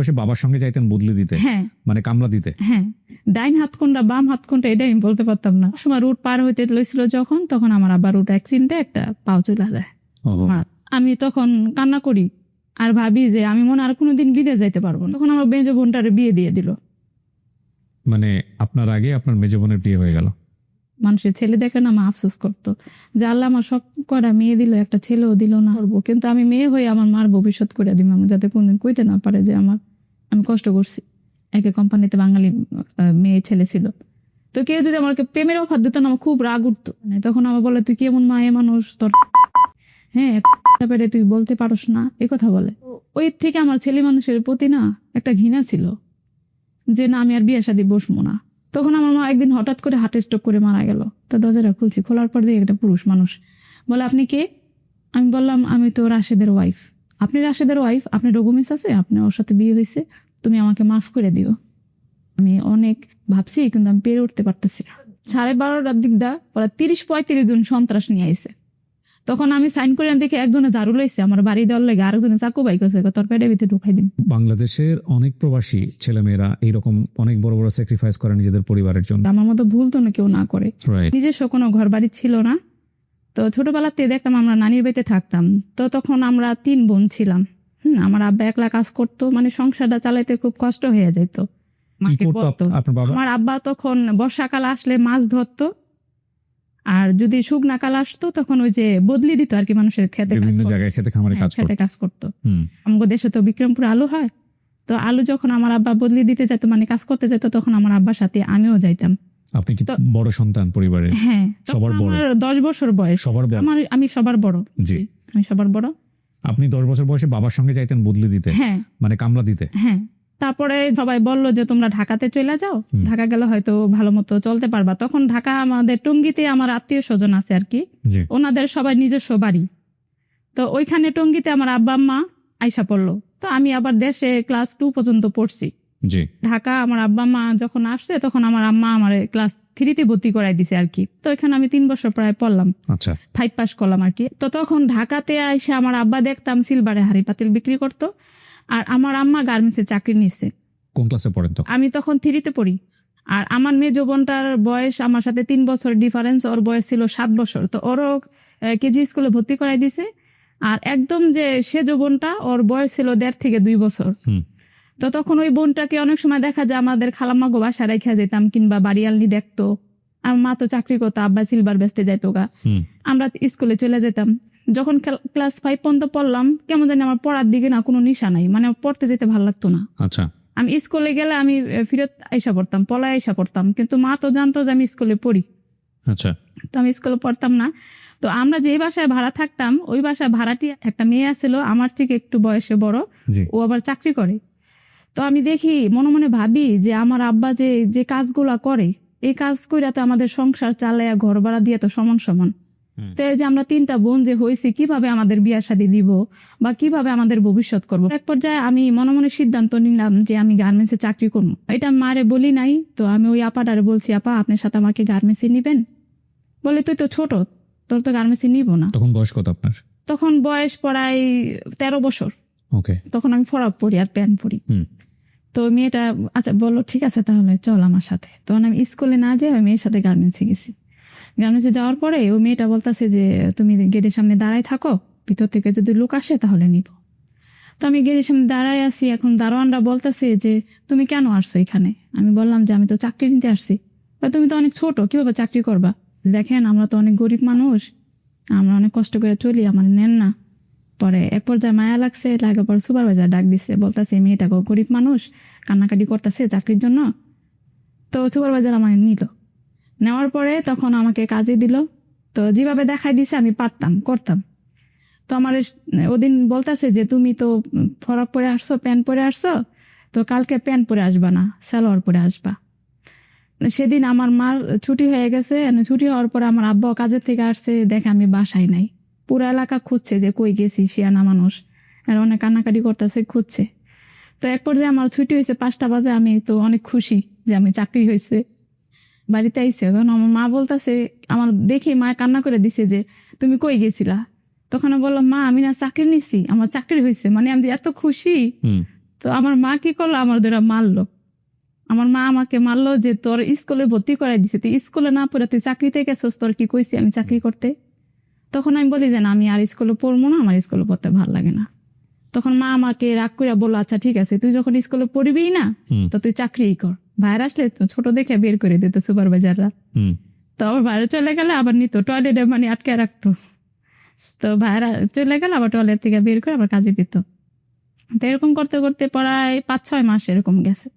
বয়সে বাবার সঙ্গে যাইতেন বদলে দিতে, হ্যাঁ মানে কামলা দিতে? হ্যাঁ, ডাইন হাত কোনটা বাম হাত কোনটা এটা আমি বলতে পারতাম না। সময় রুট পার হইতে লইছিল যখন, তখন আমার আবার রুট অ্যাক্সিডেন্টে একটা পাও চলে যায়। আমি তখন কান্না করি আর ভাবি যে আমি মনে আর কোনোদিন বিদেশ যাইতে পারবো না। তখন আমার মেজো বোনটারে বিয়ে দিয়ে দিল। মানে আপনার আগে আপনার মেজো বোনের বিয়ে হয়ে গেল। মানুষের ছেলে দেখে না, মা আফসোস করতো যে আল্লাহ আমার সব করা মেয়ে দিল, একটা ছেলেও দিল না করবো, কিন্তু আমি মেয়ে হয়ে আমার মার ভবিষ্যৎ করে দিব, যাতে কোনদিন কইতে না পারে যে আমি কষ্ট করছি। একে কোম্পানিতে বাঙালি মেয়ে ছেলে ছিল, তো কেউ যদি আমাকে প্রেমের অফার দিত না, আমার খুব রাগ উঠতো। তখন আমার বলে, তুই কেমন মায়ে মানুষ, তোর হ্যাঁ পেরে তুই বলতে পারস না, এই কথা বলে। ওই থেকে আমার ছেলে মানুষের প্রতি না একটা ঘৃণা ছিল যে না, আমি আর বিয়ে শাদী বসবো না। তখন আমার মা একদিন হঠাৎ করে হার্ট স্ট্রোক করে মারা গেল। তো দরজাটা খুলছি, খোলার পর দিয়ে একটা পুরুষ মানুষ বলে, আপনি কে? আমি বললাম, আমি তো রাশেদের ওয়াইফ। আপনি রাশেদের ওয়াইফ? আপনার ডকুমেন্টস আছে, আপনার ওর সাথে বিয়ে হয়েছে, তুমি আমাকে মাফ করে দিও। আমি অনেক ভাবছি, কিন্তু আমি পেরে উঠতে পারতেছি না। 12:30টার দিক দা ওরা 30-35 জন সন্ত্রাস নিয়ে আইছে। তখন আমি সাইন করে দেখে একজনে ঝাড়ু লইছে আমার বাড়ি দেওয়ার লেগে, আরেকজনে চাকু বাইক আছে, তোর পেটের ভিতরে ঢুকাই দিন। বাংলাদেশের অনেক প্রবাসী ছেলেমেয়েরা এইরকম অনেক বড় বড় স্যাক্রিফাইস করে নিজেদের পরিবারের জন্য। আমার মতো ভুল তো না কেউ না করে। নিজস্ব কোনো ঘর বাড়ি ছিল না, তো ছোটবেলাতে দেখতাম আমরা নানির বাড়িতে থাকতাম। তো তখন আমরা 3 বোন ছিলাম। আমার আব্বা একলা কাজ করতো, মানে সংসারটা চালাইতে খুব কষ্ট হয়ে যেত। আমার আব্বা তখন বর্ষাকাল আসলে মাছ ধরতো, আর যদি শুকনা কাল আসতো তখন ওই যে বদলি দিত আর কি, মানুষের খেতে কাজ করতো। আমাদের দেশে তো বিক্রমপুর আলু হয়, তো আলু যখন আমার আব্বা বদলি দিতে যেত, মানে কাজ করতে যেত, তখন আমার আব্বার সাথে আমিও যাইতাম। আপনি কি বড় সন্তান পরিবারের? হ্যাঁ, সবার বড়। 10 বছর বয়স। আমি সবার বড়। জি, আমি সবার বড়। আপনি 10 বছর বয়সে বাবার সঙ্গে যাইতেন বদলি দিতে? হ্যাঁ, মানে কামলা দিতে? হ্যাঁ। তারপরে সবাই বললো যে তোমরা ঢাকাতে চলে যাও, ঢাকা গেলে হয়তো ভালো মতো চলতে পারবা। তখন ঢাকা আমাদের টঙ্গীতে আমার আত্মীয় স্বজন আছে আর কি, ওনাদের সবাই নিজস্ব বাড়ি। তো ওইখানে টঙ্গীতে আমার আব্বা আম্মা আইসা পড়লো। তো আমি আবার দেশে ক্লাস 2 পর্যন্ত পড়ছি। ঢাকা আমার আব্বা মা যখন আসছে, তখন আমার আম্মা আমার ক্লাস 3-তে ভর্তি করাই দিছে আর কি। তো এখানে আমি 3 বছর প্রায় পড়লাম, 5 পাস করলাম আর কি। তো তখন ঢাকাতে আইসা আমার আব্বা দেখতাম সিলভারে হাড়ি পাতিল বিক্রি করতো, আর আমার আম্মা গার্মেন্টসে চাকরি নিচ্ছে। কোন ক্লাসে পড়েন তো? আমি তখন 3-তে পড়ি। আর আমার মেয়ে বোনটার বয়স আমার সাথে 3 বছর ডিফারেন্স, ওর বয়স ছিল 7 বছর। তো ওরও কেজি স্কুলে ভর্তি করাই দিছে। আর একদম যে সে বোনটা, ওর বয়স ছিল 1.5 থেকে 2 বছর। তো তখন ওই বোনটাকে অনেক সময় দেখা যায় আমাদের খালাম্মা গো বাসায় রেখে যেতাম, কিংবা বাড়িয়ালনি দেখতো। আমার মা তো চাকরি করতো, আব্বা সিলভার বেচতে যাইতো গা, আমরা স্কুলে চলে যেতাম। যখন ক্লাস 5 পর্যন্ত পড়লাম, কেমন জানি আমার পড়ার দিকে না কোনো নিশা নাই, মানে পড়তে যেতে ভালো লাগতো না। আমি স্কুলে গেলে আমি ফিরত আইসা পড়তাম, পলায় আইসা পড়তাম, কিন্তু মা তো জানতো যে আমি স্কুলে পড়ি। তো আমি স্কুলে পড়তাম না। তো আমরা যে বাসায় ভাড়া থাকতাম, ওই বাসায় ভাড়াটি একটা মেয়ে আছিল আমার থেকে একটু বয়সে বড়, ও আবার চাকরি করে। তো আমি দেখি, মনে মনে ভাবি যে আমার আব্বা যে কাজগুলা করে, এই কাজ কইরা তো আমাদের সংসার চালায়া ঘর ভাড়া দিয়ে তো সমান সমান। তো এই যে আমরা 3টা বোন যে হয়েছি, কিভাবে আমাদের বিয়া শাদী দিব বা কিভাবে আমাদের ভবিষ্যৎ করব। এক পর্যায়ে আমি মনে মনে সিদ্ধান্ত নিলাম যে আমি গার্মেন্টসে চাকরি করবো। এটা মারে বলি নাই, তো আমি ওই আপাটারে বলছি, আপা আপনার সাথে আমাকে গার্মেন্টসে নিবেন? বলে, তুই তো ছোট, তোর তো গার্মেন্টসে নিব না। তখন বয়স কত আপনার? তখন বয়স প্রায় 13 বছর। তখন আমি ফরক পরি আর প্যান্ট পরি। তো মেয়েটা আচ্ছা বললো, ঠিক আছে তাহলে চল আমার সাথে। তখন আমি স্কুলে না যাই, মেয়ের সাথে গার্মেন্টসে গেছি। গার্মেন্টসে যাওয়ার পরে ওই মেয়েটা বলতেছে যে তুমি গেটের সামনে দাঁড়ায় থাকো, ভিতর থেকে যদি লোক আসে তাহলে নিব। তো আমি গেটের সামনে দাঁড়ায় আছি। এখন দারোয়ানরা বলতেছে যে তুমি কেন আসছো এখানে? আমি বললাম যে আমি তো চাকরি নিতে আসছি। তুমি তো অনেক ছোট, কিভাবে চাকরি করবা? দেখেন আমরা তো অনেক গরিব মানুষ, আমরা অনেক কষ্ট করে চলি, আমার নেন না। পরে এক পর্যায়ে মায়া লাগছে, লাগার পর সুপারভাইজার ডাক দিচ্ছে, বলতেছে মেয়েটাকে গরিব মানুষ কান্নাকাটি করতেছে চাকরির জন্য। তো সুপারভাইজার আমাকে নিল, নেওয়ার পরে তখন আমাকে কাজে দিল। তো যেভাবে দেখাই দিছে আমি পারতাম, করতাম। তো আমার ওদিন বলতেছে যে তুমি তো ফরক পরে আসছো, প্যান্ট পরে আসছো, তো কালকে প্যান্ট পরে আসবা না, সালোয়ার পরে আসবা। সেদিন আমার মার ছুটি হয়ে গেছে। ছুটি হওয়ার পরে আমার আব্বা কাজের থেকে আসছে, দেখে আমি বাসায় নাই। পুরো এলাকা খুঁজছে যে কই গেছি, শিয়ানা মানুষ, আর অনেক কান্নাকাটি করতেছে, খুঁজছে। তো এক পর্যায়ে আমার ছুটি হয়েছে 5টা বাজে, আমি তো অনেক খুশি যে আমি চাকরি হয়েছে। বাড়িতে আইসে, এখন আমার মা বলতেছে, আমার দেখি মা কান্না করে দিছে যে তুমি কই গেছিলা? তখন বললাম, মা আমি না চাকরি নিছি, আমার চাকরি হয়েছে, মানে আমি এত খুশি। তো আমার মা কি করলো, আমার দ্বারা মারলো। আমার মা আমাকে মারলো যে তোর স্কুলে ভর্তি করাই দিছে, তুই স্কুলে না পড়ে তুই চাকরিতে গেছিস, তোর কি কইছি আমি চাকরি করতে? তখন আমি বলি যে না, আমি আর স্কুলে পড়বো না, আমার স্কুলে পড়তে ভালো লাগে না। তখন মা আমাকে রাগ করে বললো, আচ্ছা ঠিক আছে, তুই যখন স্কুলে পড়বি না তো তুই চাকরিই কর। ভাইয়ের আসলে ছোট দেখে বের করে দিত সুপারভাইজাররা। তো আবার বাইরে চলে গেলে আবার নিত টয়লেটে, মানে আটকে রাখতো। তো ভাইয়েরা চলে গেলে আবার টয়লেট থেকে বের করে আবার কাজে দিত। তো এরকম করতে করতে প্রায় 5-6 মাস এরকম গেছে।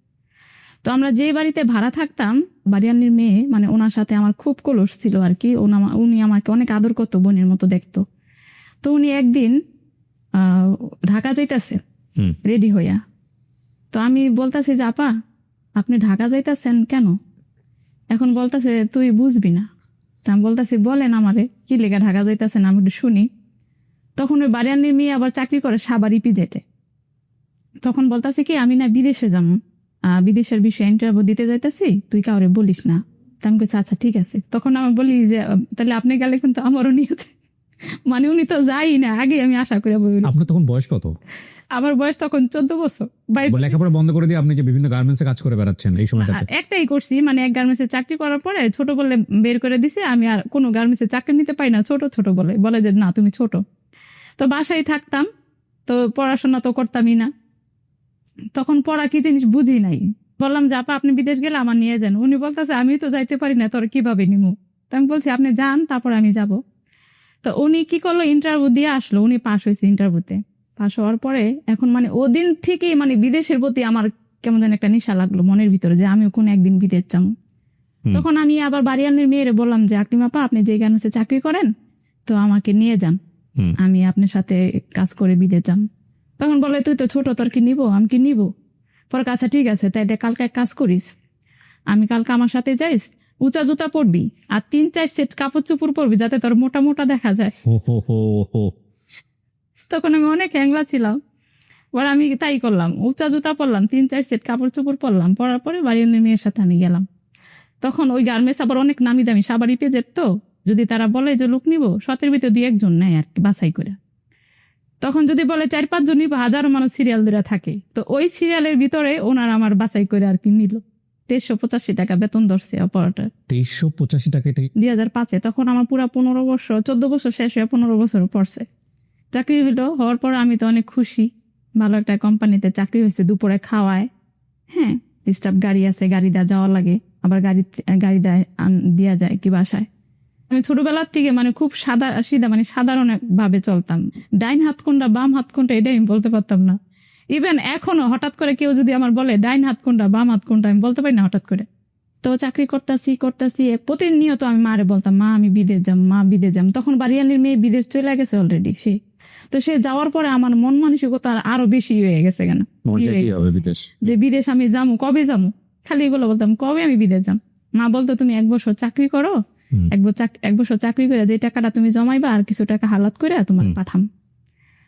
তো আমরা যে বাড়িতে ভাড়া থাকতাম, বাড়িয়ানির মেয়ে, মানে ওনার সাথে আমার খুব কলস ছিল আর কি। উনি আমাকে অনেক আদর করতো, বোনের মতো দেখতো। তো উনি একদিন ঢাকা যাইতেছে রেডি হইয়া। তো আমি বলতেছি যে আপা আপনি ঢাকা যাইতেছেন কেন? এখন বলতেছে তুই বুঝবি না। তা আমি বলতেছি বলেন আমারে কি লেগে ঢাকা যাইতেছেন, আমি একটু শুনি। তখন ওই বাড়িয়ানির মেয়ে আবার চাকরি করে সাভার ইপিজেটে। তখন বলতেছি কি আমি না বিদেশে যাবো, বিদেশের বিষয়ে ইন্টারভিউ দিতে যাইতেছি, তুই কাউরে বলিস না। তা আমি বলছি আচ্ছা ঠিক আছে। তখন আমি বলি যে তাহলে আপনি গেলে কিন্তু আমারও নিয়েছে, মানে উনি তো যাই না, আগে আমি আশা করে বলি। আপনার তখন বয়স কত? আমার বয়স তখন 14 বছর। লেখাপড়া বন্ধ করে দিয়ে আপনি যে বিভিন্ন গার্মেন্টসে কাজ করে বেড়াচ্ছেন এই সময়টাতে? একটাই করছি, মানে এক গার্মেন্টসে চাকরি করার পরে ছোট বলে বের করে দিছে। আমি আর কোনো গার্মেন্টসে চাকরি নিতে পারি না, ছোট ছোট বলে যে না তুমি ছোট। তো বাসায় থাকতাম, তো পড়াশোনা তো করতামই না। তখন পড়া কি জিনিস বুঝি নাই। বললাম যে আপা আপনি বিদেশ গেলে আমার নিয়ে যান। উনি বলতেছে আমি তো যাইতে পারি না, তোর কিভাবে নিমু? তো আমি বলছি আপনি যান, তারপর আমি যাব। তো উনি কি করলো, ইন্টারভিউ দিয়ে আসলো, উনি পাশ হয়েছে ইন্টারভিউতে। পাশ হওয়ার পরে এখন মানে ওদিন থেকেই মানে বিদেশের প্রতি আমার কেমন যেন একটা নেশা লাগলো মনের ভিতরে, যে আমিও কোনো একদিন বিদেশ যাবো। তখন আমি আবার বাড়িয়ানের মেয়েরে বললাম যে আকলিমা আপা আপনি যে গার্মেন্টসে চাকরি করেন, তো আমাকে নিয়ে যান, আমি আপনার সাথে কাজ করে বিদেশ যাম। তখন বলে তুই তো ছোট, তোর কি নিবো? আমি কি নিবো? পরে আচ্ছা ঠিক আছে, তাই কালকে এক কাজ করিস, আমি কালকে আমার সাথে যাইস, উঁচা জুতা পরবি আর 3-4 সেট কাপড় চোপড় পরবি, যাতে তোর মোটা মোটা দেখা যায়। তখন আমি অনেক হ্যাংলা ছিলাম। এবার আমি তাই করলাম, উঁচা জুতা পরলাম, 3-4 সেট কাপড় চোপড় পরলাম। পরার পরে বাড়ির মেয়ের সাথে আমি গেলাম। তখন ওই গার্মেন্টস আবার অনেক নামি দামি, সাভার ইপিজেট, তো যদি তারা বলে যে লোক নিবো 7-এর ভিতরে 2-1 জন নেয় আর কি বাছাই করে। তখন যদি বলে 4-5 জন নিবো, হাজারো মানুষ সিরিয়াল ধরে থাকে, তো ওই সিরিয়ালের ভিতরে ওনার আমার বাছাই করে আর কি নিল। 2385 টাকা বেতন ধরছে অপারেটর। 2385 টাকা? 2005-এ। তখন আমার পুরা 15 বছর, 14 বছর শেষ হয়ে 15 বছর পড়ছে। চাকরি হইলো, হওয়ার পর আমি তো অনেক খুশি, ভালো একটা কোম্পানিতে চাকরি হয়েছে, দুপুরে খাওয়ায়, হ্যাঁ স্টাফ গাড়ি আছে, গাড়ি দেওয়া যাওয়া লাগে, আবার গাড়ি দেওয়া যায় কি বাসায়। আমি ছোটবেলার থেকে মানে খুব সাদা সিধা, মানে সাধারণ ভাবে চলতাম। ডাইন হাত কোনটা বাম হাত কোনটা এটা আমি বলতে পারতাম না। ইভেন এখনো হঠাৎ করে কেউ যদি আমার বলে ডাইন হাত কোনটা বাম হাত কোনটা, আমি বলতে পারি না হঠাৎ করে। তো চাকরি করতেছি প্রতিনিয়ত আমি মারে বলতাম মা আমি বিদেশ যাম, মা বিদেশ যাম। তখন বাড়িয়ালির মেয়ে বিদেশ চলে গেছে অলরেডি, সে যাওয়ার পরে আমার মন মানসিকতা আরো বেশি হয়ে গেছে। কেন যে বিদেশ আমি যাবো, কবে যাবো, খালি এগুলো বলতাম কবে আমি বিদেশ যাম। মা বলতো তুমি 1 বছর চাকরি করো, 1 বছর চাকরি করে যে টাকাটা তুমি জমাইবা আর কিছু টাকা হালাত করে তোমার পাঠাম।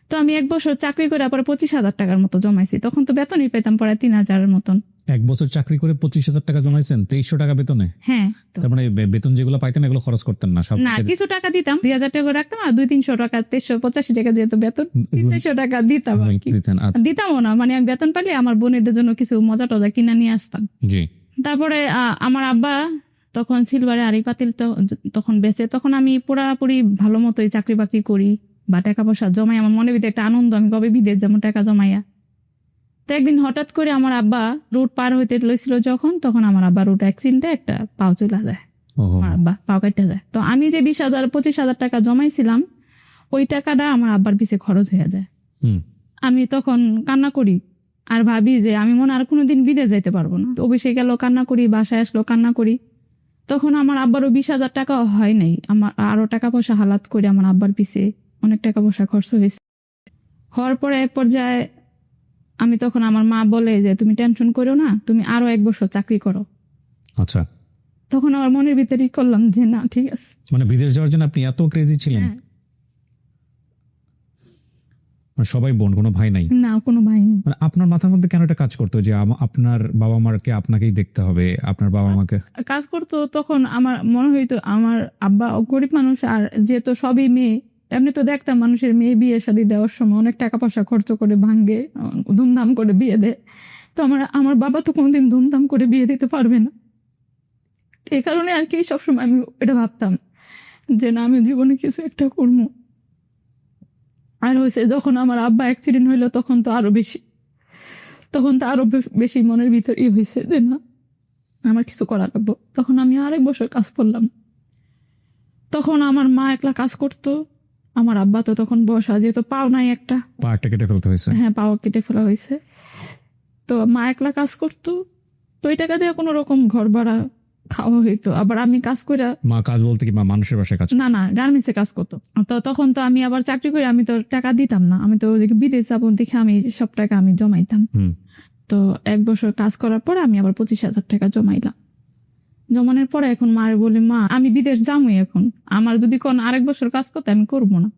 তো আমি 1 বছর চাকরি করে পরে 25,000 টাকার মতো জমাইছি। তখন তো বেতনই পেতাম প্রায় 3,000-এর মতন। 1 বছর চাকরি করে 25,000 টাকা জমাইছেন 2300 টাকা বেতনে? হ্যাঁ। তার মানে বেতন যেগুলো পাইতেন এগুলো খরচ করতেন না? সব না, কিছু টাকা দিতাম, 2,000 টাকা রাখতাম, আর 200-300 টাকা, 385 টাকা যেহেতু বেতন, 300 টাকা দিতাম আর কি। দিতামও না, মানে আমি বেতন পাইলে আমার বোনেদের জন্য কিছু মজা টজা কিনা নিয়ে আসতাম। জি। তারপরে আমার আব্বা তখন সিলভারে আড়ি পাতিল তখন বেচে। তখন আমি পুরাপুরি ভালো মতোই চাকরি বাকরি করি বা টাকা পয়সা জমাই, আমার মনের ভিতরে একটা আনন্দ, আমি কবে বিদেশ যেমন টাকা জমাইয়া। তো একদিন হঠাৎ করে আমার আব্বা রোড পার হইতে লইছিল যখন, তখন আমার আব্বা রোড অ্যাক্সিডেন্টে একটা পাও চলে যায়, আমার আব্বা পাও কাটতে যায়। তো আমি যে 20,000-25,000 টাকা জমাইছিলাম, ওই টাকাটা আমার আব্বার পিছে খরচ হয়ে যায়। আমি তখন কান্না করি আর ভাবি যে আমি মনে আর কোনোদিন বিদেশ যাইতে পারবো না। অফিসে গেল কান্না করি, বাসায় আসলো কান্না করি। তখন আমার আব্বারও 20,000 টাকা হয় নাই, আমার আরো টাকা পয়সা হালাত করে আমার আব্বার পিছে অনেক টাকা পয়সা খরচ হয়েছে। হওয়ার পরে এক পর্যায়ে আমি তখন আমার মা বলে যে তুমি টেনশন করো না, তুমি আরো 1 বছর চাকরি করো। আচ্ছা। তখন আমার মনের ভিতরেই করলাম যে না ঠিক আছে। মানে বিদেশ যাওয়ার জন্য আপনি এত ক্রেজি ছিলেন? সবাই বোন, কোনো ভাই নাই? না, কোনো ভাই নেই। মানে আপনার মাথার মধ্যে কেন একটা কাজ করতো যে আপনার বাবা মাকে আপনাকেই দেখতে হবে, আপনার বাবা মাকে কাজ করতো? তখন আমার মনে হইতো আমার আব্বা গরিব মানুষ, আর যেহেতু সবই মেয়ে, এমনি তো দেখতাম মানুষের মেয়ে বিয়ে শাদী দেওয়ার সময় অনেক টাকা পয়সা খরচ করে ভাঙ্গে, ধুমধাম করে বিয়ে দেয়। তো আমার বাবা তো কোনোদিন ধুমধাম করে বিয়ে দিতে পারবে না, এই কারণে আর কি সবসময় আমি এটা ভাবতাম যে না, আমি জীবনে কিছু একটা করবো। আর হয়েছে যখন আমার আব্বা অ্যাক্সিডেন্ট হইলো তখন তো আরো বেশি মনের ভিতর হয়েছে যে না, আমার কিছু করা লাগবো। তখন আমি আরেক বছর কাজ করলাম। তখন আমার মা একলা কাজ করতো, আমার আব্বা তো তখন বসা, যেহেতু পাও নাই একটা, পাটা কেটে ফেলতে হয়েছে। হ্যাঁ, পাও কেটে ফেলা হয়েছে। তো মা একলা কাজ করতো, তো ওই টাকা দিয়ে কোনো রকম ঘর ভাড়া খাওয়া হইতো। আবার আমি কাজ করে, মা কাজ বলতে কি মা মানুষের বাসায় কাজ? না গার্মেন্টসে কাজ করতো। তো তখন তো আমি আবার চাকরি করে, আমি তো টাকা দিতাম না, আমি তো ওদিকে বিদেশ যাবো দেখে আমি সব টাকা আমি জমাইতাম। তো 1 বছর কাজ করার পরে আমি আবার 25,000 টাকা জমাইলাম। জমানোর পরে এখন মারে বলি, মা আমি বিদেশ যাবোই, এখন আমার যদি কোন আরেক বছর কাজ করতে আমি করবো না,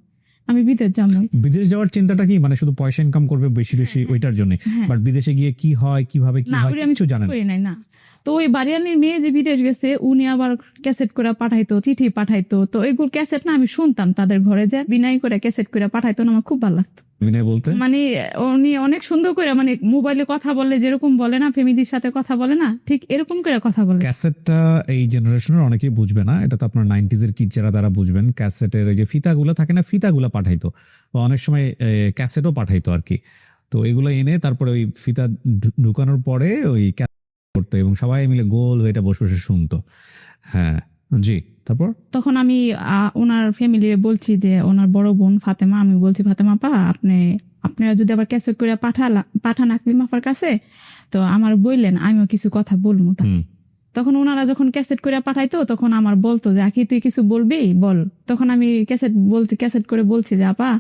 আমি বিদেশ যাবোই। বিদেশ যাওয়ার চিন্তাটা কি মানে শুধু পয়সা ইনকাম করবে বেশি বেশি ওইটার জন্য? বাট বিদেশে গিয়ে কি হয় কিভাবে কি হয় কিছু জানেন না। তো ওই বাড়িয়ালির মেয়ে যে বিদেশ গেছে, উনি আবার ক্যাসেট করে পাঠাইতো, চিঠি পাঠাইতো। তো এইগুলো ক্যাসেট না আমি শুনতাম তাদের ঘরে, যে বিনাই করে ক্যাসেট করে পাঠাইতো না, আমার খুব ভালো লাগতো। বিনয় বলতে মানে উনি অনেক সুন্দর করে, মানে মোবাইলে কথা বলে যেরকম বলে না, ফ্যামিলির সাথে কথা বলে না, ঠিক এরকম করে কথা বলে। ক্যাসেটটা এই জেনারেশনের অনেকেই বুঝবে না, এটা তো আপনার 90s এর কিড যারা তারা বুঝবেন। ক্যাসেটের ওই যে ফিতাগুলো থাকে না, ফিতাগুলো পাঠাইতো, বা অনেক সময় ক্যাসেটও পাঠাইতো আর কি। তো এগুলো এনে তারপরে ওই ফিতা ঢুকানোর পরে ওই করতো এবং সবাই মিলে গোল হয়ে এটা বসে বসে শুনতো। হ্যাঁ জি। তারপর তখন আমি ওনার ফ্যামিলি বলছি যে ওনার বড় বোন ফাতেমা, আমি বলছি ফাতেমা পা, আপনারা যদি আবার ক্যাসেট করে পাঠান আকলিম আপার কাছে, তো আমার বললেন, আমিও কিছু কথা বলবো। তখন ওনারা যখন ক্যাসেট করে পাঠাইতো তখন আমার বলতো যে আকি তুই কিছু বলবি বল। তখন আমি ক্যাসেট করে বলছি যে আপা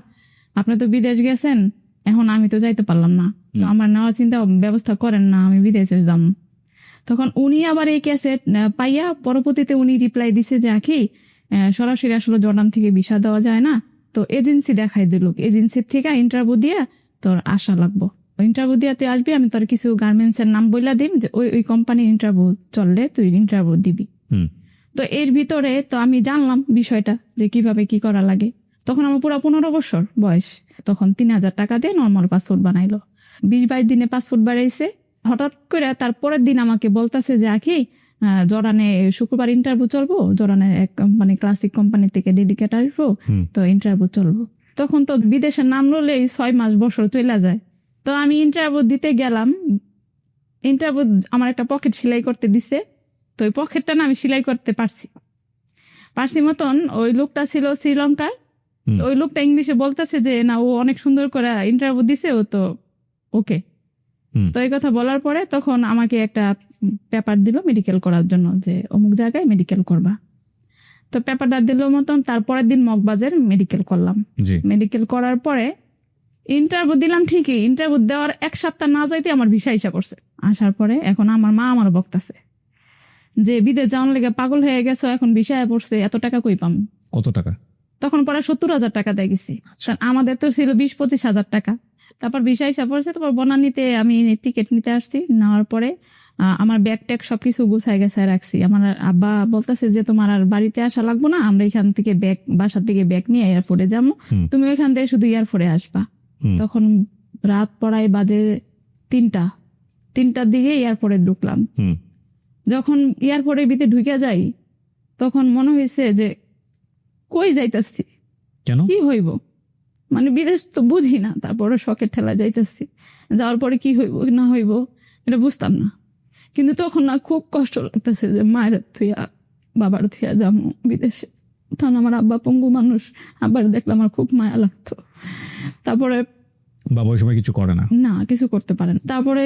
আপনি তো বিদেশ গেছেন, এখন আমি তো যাইতে পারলাম না, তো আমার নেওয়ার চিন্তা ব্যবস্থা করেন না, আমি বিদেশে যাম। তখন উনি আবার এই ক্যাসেট পাইয়া পরবর্তীতে উনি রিপ্লাই দিছে যে আকি সরাসরি আসলে জর্ডান থেকে ভিসা দেওয়া যায় না, তো এজেন্সি দেখাই দিল, এজেন্সির থেকে ইন্টারভিউ দিয়া তোর আসা লাগবো, ইন্টারভিউ দিয়া তুই আসবি, আমি তোর কিছু গার্মেন্টস এর নাম বইলা দিম যে ওই কোম্পানির ইন্টারভিউ চললে তুই ইন্টারভিউ দিবি। তো এর ভিতরে তো আমি জানলাম বিষয়টা যে কিভাবে কি করা লাগে। তখন আমার পুরো 15 বছর বয়স। তখন 3,000 টাকা দিয়ে নর্মাল পাসপোর্ট বানাইলো। 20-22 দিনে পাসপোর্ট বাড়াইছে। হঠাৎ করে তার পরের দিন আমাকে বলতেছে যে আখি জর্ডানে শুক্রবার ইন্টারভিউ চলবো, জর্ডানের এক কোম্পানি ক্লাসিক কোম্পানি থেকে ডেডিকেট আসবো, তো ইন্টারভিউ চলবো। তখন তো বিদেশের নাম ললেই 6 মাস বছর চলে যায়। তো আমি ইন্টারভিউ দিতে গেলাম। ইন্টারভিউ আমার একটা পকেট সেলাই করতে দিছে, তো ওই পকেটটা না আমি সেলাই করতে পারছি মতন। ওই লোকটা ছিল শ্রীলঙ্কার, ওই লোকটা ইংলিশে বলতেছে যে না ও অনেক সুন্দর করে ইন্টারভিউ দিছে, ও তো ওকে। তো এই কথা বলার পরে তখন আমাকে একটা পেপার দিল মেডিকেল করার জন্য, যে অমুক জায়গায় মেডিকেল করবা। তো পেপারটা দিল মতন, তারপরের দিন মগবাজার মেডিকেল করলাম। মেডিকেল করার পরে ইন্টারভিউ দিলাম ঠিকই, ইন্টারভিউ দেওয়ার 1 সপ্তাহ না যাইতে আমার ভিসা হিসাব করছে। আসার পরে এখন আমার মা আমার বকতাছে যে বিদেশ যাওয়ার লেগে পাগল হয়ে গেছো, এখন ভিসা পড়ছে, এত টাকা কই পাম? কত টাকা? তখন পরে 70,000 টাকা দিয়ে গেছি। আমাদের তো ছিল 20-25 হাজার টাকা। তারপর ভিসা হিসাব পড়ছে, তারপর বনানীতে আমি টিকিট নিতে আসছি। নেওয়ার পরে আমার ব্যাগ ট্যাগ সবকিছু গুছাই গেছাই রাখছি। আমার আব্বা বলতেছে যে তোমার আর বাড়িতে আসা লাগবো না, আমরা এখান থেকে বাসার থেকে ব্যাগ নিয়ে এয়ারপোর্টে যাবো, তুমি ওইখান থেকে শুধু এয়ারপোর্টে আসবা। তখন রাত পড়ায় বাজে 3টার দিকে এয়ারপোর্টে ঢুকলাম। যখন এয়ারপোর্টের ভিতরে ঢুকে যাই তখন মনে হয়েছে যে কই যাইতাছি, কি হইব, মানে বিদেশ তো বুঝি না, তারপরে শখের ঠেলা যাইতাছি, যাওয়ার পরে কি হইব না হইব এটা বুঝতাম না। কিন্তু তখন না খুব কষ্ট লাগতেছে যে মায়ের থুইয়া বাবার থুইয়া যাবো বিদেশে। তখন আমার আব্বা পঙ্গু মানুষ, আবার দেখলাম আমার খুব মায়া লাগতো। তারপরে বাবা ওই সময় কিছু করে না, কিছু করতে পারেন। তারপরে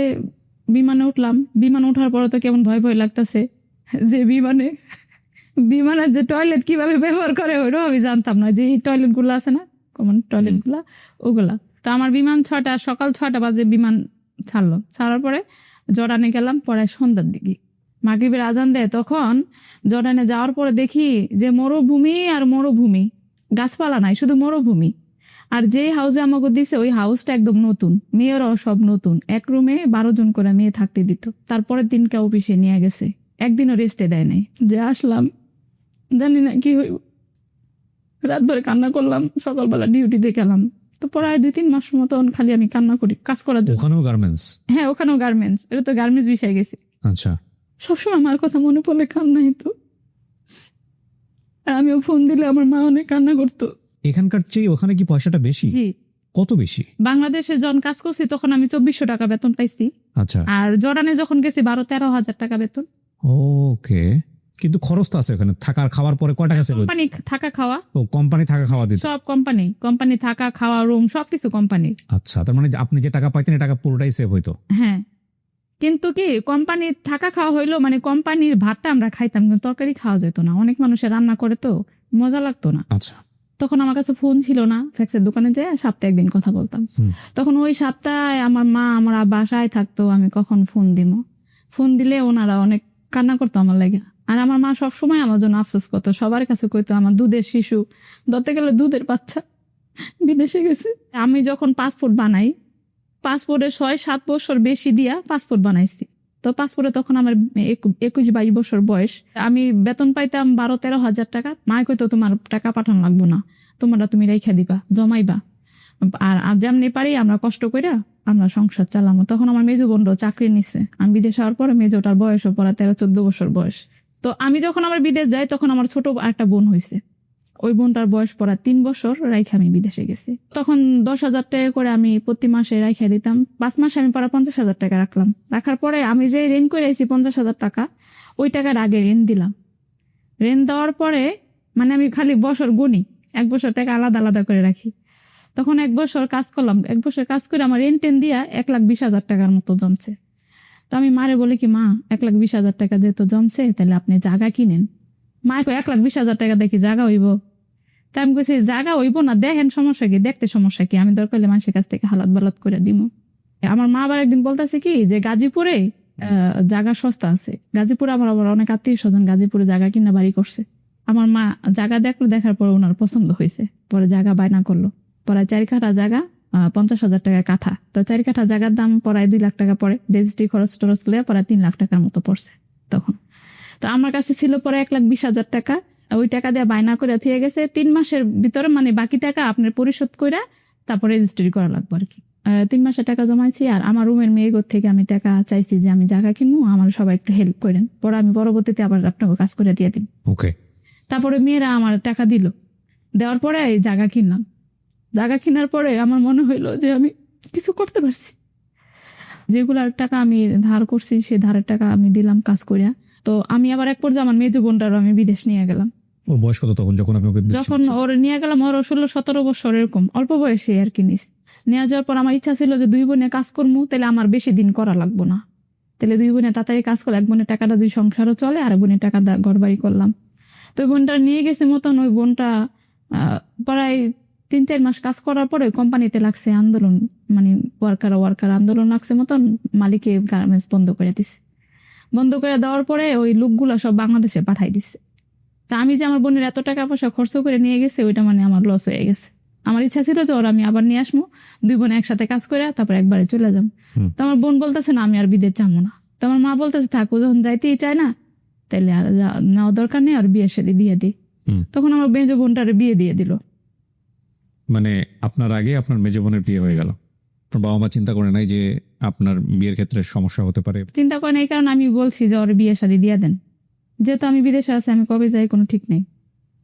বিমানে উঠলাম। বিমানে ওঠার পরে তো কেমন ভয় ভয় লাগতেছে, যে বিমানের যে টয়লেট কিভাবে ব্যবহার করে ওইটাও আমি জানতাম না, যে এই টয়লেট গুলো আছে না কমন টয়লেট গুলা, ওগুলা। তো আমার বিমান সকাল 6টা বাজে বিমান ছাড়ার পরে জর্ডানে গেলাম। পরে সন্ধ্যার দিকে মাগরিবের আজান দেয়। তখন জর্ডানে যাওয়ার পরে দেখি যে মরুভূমি আর মরুভূমি, গাছপালা নাই, শুধু মরুভূমি। আর যে হাউসে আমাকে দিছে ওই হাউসটা একদম নতুন, মেয়েরাও সব নতুন। এক রুমে 12 জন করে মেয়ে থাকতে দিত। তারপরের দিনকে অফিসে নিয়ে গেছে, একদিনও রেস্টে দেয় নাই। যে আসলাম জানি না কি হইব, রাত ভরে কান্না করলাম, সকালবেলা ডিউটিতে গেলাম। তো প্রায় 2-3 মাস মতন খালি আমি কান্না করি কাজ করার জন্য। ওখানেও গার্মেন্টস? হ্যাঁ, ওখানেও গার্মেন্টস। এটা তো গার্মেন্টস বিষয় গেছি। আচ্ছা। সবসময় আমার কথা মনে পড়লে কান্না হতো, আর আমিও ফোন দিলে আমার মা অনেক কান্না করতো। এখানকার চেয়ে ওখানে কি পয়সাটা বেশি? জি। কত বেশি? বাংলাদেশে যখন কাজ করছি তখন আমি 2400 টাকা বেতন পাইছি। আচ্ছা। আর জর্ডানে যখন গেছি 12-13 হাজার টাকা বেতন। ওকে, কিন্তু খরচ তো আছে ওখানে, থাকার খাওয়ার পরে কয় টাকা সেভ? কোম্পানি থাকা খাওয়া। ও, কোম্পানি থাকা খাওয়া দিত? সব কোম্পানি থাকা খাওয়া রুম সবকিছু কোম্পানি। আচ্ছা, তার মানে আপনি যে টাকা পাইতেন এই টাকা পুরোটাই সেভ হইতো? হ্যাঁ, কিন্তু কি কোম্পানির থাকা খাওয়া হইলো, মানে কোম্পানির ভাতটা আমরা খাইতাম, কিন্তু তরকারি খাওয়া যেত না। অনেক মানুষের রান্না করে তো মজা লাগতো না। আচ্ছা। তখন আমার কাছে ফোন ছিল না, ফ্যাক্সের দোকানে যেয়ে সপ্তাহে একদিন কথা বলতাম। তখন ওই সপ্তাহে আমার মা আমার বাসায় থাকতো, আমি কখন ফোন দিব, ফোন দিলে ওনারা অনেক কান্না করতো আমার লাগে। আর আমার মা সবসময় আমার জন্য আফসোস করতো, সবার কাছে কইতো আমার দুধের শিশু, ধরতে গেলে দুধের বাচ্চা বিদেশে গেছে। আমি যখন পাসপোর্ট বানাই, পাসপোর্টে 6-7 বছর বেশি দিয়া পাসপোর্ট বানাইছি। তো পাসপোর্টে তখন আমার 21-22 বছর বয়স। আমি বেতন পাইতাম 12-13 হাজার টাকা। মা কইতো তোমার টাকা পাঠানো লাগবো না, তোমরা তুমি রেখা দিবা, জমাইবা, আর যেমনি পারি আমরা কষ্ট কইরা আমরা সংসার চালামো। তখন আমার মেজো বোনও চাকরি নিছে। আমি বিদেশ হওয়ার পরে মেজোটার বয়সও পড়া 13-14 বছর বয়স। তো আমি যখন আমার বিদেশ যাই তখন আমার ছোট একটা বোন হয়েছে। ওই বোনটার বয়স পড়া 3 বছর রাইখা আমি বিদেশে গেছি। তখন 10,000 টাকা করে আমি প্রতি মাসে রাইখা দিতাম। 5 মাসে আমি পড়া 50,000 টাকা রাখলাম। রাখার পরে আমি যে ঋণ করে আইছি 50,000 টাকা, ওই টাকার আগে ঋণ দিলাম। ঋণ দেওয়ার পরে মানে আমি খালি বছর গুনি, 1 বছর টাকা আলাদা আলাদা করে রাখি। তখন 1 বছর কাজ করলাম, 1 বছর কাজ করে আমার ঋণ টেন দিয়া 1,20,000 টাকার মতো জমছে। তো আমি মারে বলি কি, মা 1,20,000 টাকা যেহেতু জমছে তাহলে আপনি জায়গা কিনেন। মা কই 1,20,000 টাকা দেখি জায়গা হইব? তা আমি কইছি জায়গা হইব না, দেখেন সমস্যা কি, দেখতে সমস্যা কি, আমি দরকার হলে মানুষের কাছ থেকে হালাত বালাত করে দিব। আমার মা আবার একদিন বলতেছে কি যে গাজীপুরে জায়গা সস্তা আছে। গাজীপুরে আমার আবার অনেক আত্মীয় স্বজন গাজীপুরে জায়গা কিনা বাড়ি করছে। আমার মা জায়গা দেখলো, দেখার পরে ওনার পছন্দ হয়েছে, পরে জায়গা বায়না করলো। পরে 4 কাঠা জায়গা 50,000 টাকা কাঠা। তো 4 কাঠা জায়গার দাম পড়ায় 2 লাখ টাকা পড়ে, রেজিস্ট্রি খরচ টরচ তুলে পড়ায় 3 লাখ টাকার মতো পড়ছে তখন। তো আমার কাছে ছিল পরে 1,20,000 টাকা। ওই টাকা দিয়ে বায়না করে থিয়ে গেছে 3 মাসের ভিতরে, মানে বাকি টাকা আপনার পরিশোধ করে তারপরে রেজিস্ট্রি করা লাগবে আর কি। 3 মাসের টাকা জমাইছি। আর আমার রুমের মেয়েগোর থেকে আমি টাকা চাইছি যে আমি জায়গা কিনবো, আমার সবাই একটু হেল্প করেন, পরে আমি পরবর্তীতে আবার আপনাকে কাজ করে দিয়ে দিন। ওকে। তারপরে মেয়েরা আমার টাকা দিল, দেওয়ার পরে এই জায়গা কিনলাম। জায়গা কেনার পরে আমার মনে হইলো যে আমি কিছু করতে পারছি। যেগুলার টাকা আমি ধার করছি সে ধারের টাকা আমি দিলাম কাজ করিয়া। তো আমি আবার এক পর্যায়ে আমার মেজো বোনটারও আমি বিদেশ নিয়ে গেলাম। ওর বয়স কত তখন যখন আপনি ওকে? যখন ওর নিয়ে গেলাম ওর 16-17 বছর এরকম অল্প বয়সে আর কি নিস। নিয়ে যাওয়ার পর আমার ইচ্ছা ছিল যে 2 বোনে কাজ করবো, তাহলে আমার বেশি দিন করা লাগবো না, তাহলে 2 বোনে তাড়াতাড়ি কাজ করলে 1 বোনের টাকাটা 2 সংসারও চলে, আর বোনের টাকা ঘর বাড়ি করলাম। তো ওই বোনটা নিয়ে গেছে মতন, ওই বোনটা প্রায় 3-4 মাস কাজ করার পরে কোম্পানিতে লাগছে আন্দোলন, মানে ওয়ার্কার আন্দোলন লাগছে মতন, মালিকে গার্মেন্টস বন্ধ করে দিছে। বন্ধ করে দেওয়ার পরে ওই লোকগুলো সব বাংলাদেশে পাঠাই দিচ্ছে। তা আমি যে আমার বোনের এত টাকা পয়সা খরচ করে নিয়ে গেছে ওইটা মানে আমার লস হয়ে গেছে। আমার ইচ্ছা ছিল যে ওর আমি আবার নিয়ে আসবো, 2 বোন একসাথে কাজ করে তারপর একবারে চলে যাবো। তো আমার বোন বলতেছে না আমি আর বিদেশ যাবো না। তো আমার মা বলতেছে থাকো, যখন যাইতেই চায় না তাইলে আর নেওয়া দরকার নেই, আর বিয়ে শাদী দিয়ে দিই। তখন আমার মেজো বোনটারে বিয়ে দিয়ে দিল। মানে আপনার আগে আপনার মেজো বোনের বিয়ে হয়ে গেল? আপনার বাবা মা চিন্তা করে নাই যে আপনার বিয়ের ক্ষেত্রে সমস্যা হতে পারে? চিন্তা করেন, এই কারণে আমি বলছি যে ওর বিয়ে শাদী দিয়ে দেন, যেহেতু আমি বিদেশে আছি, আমি কবে যাই কোনো ঠিক নেই।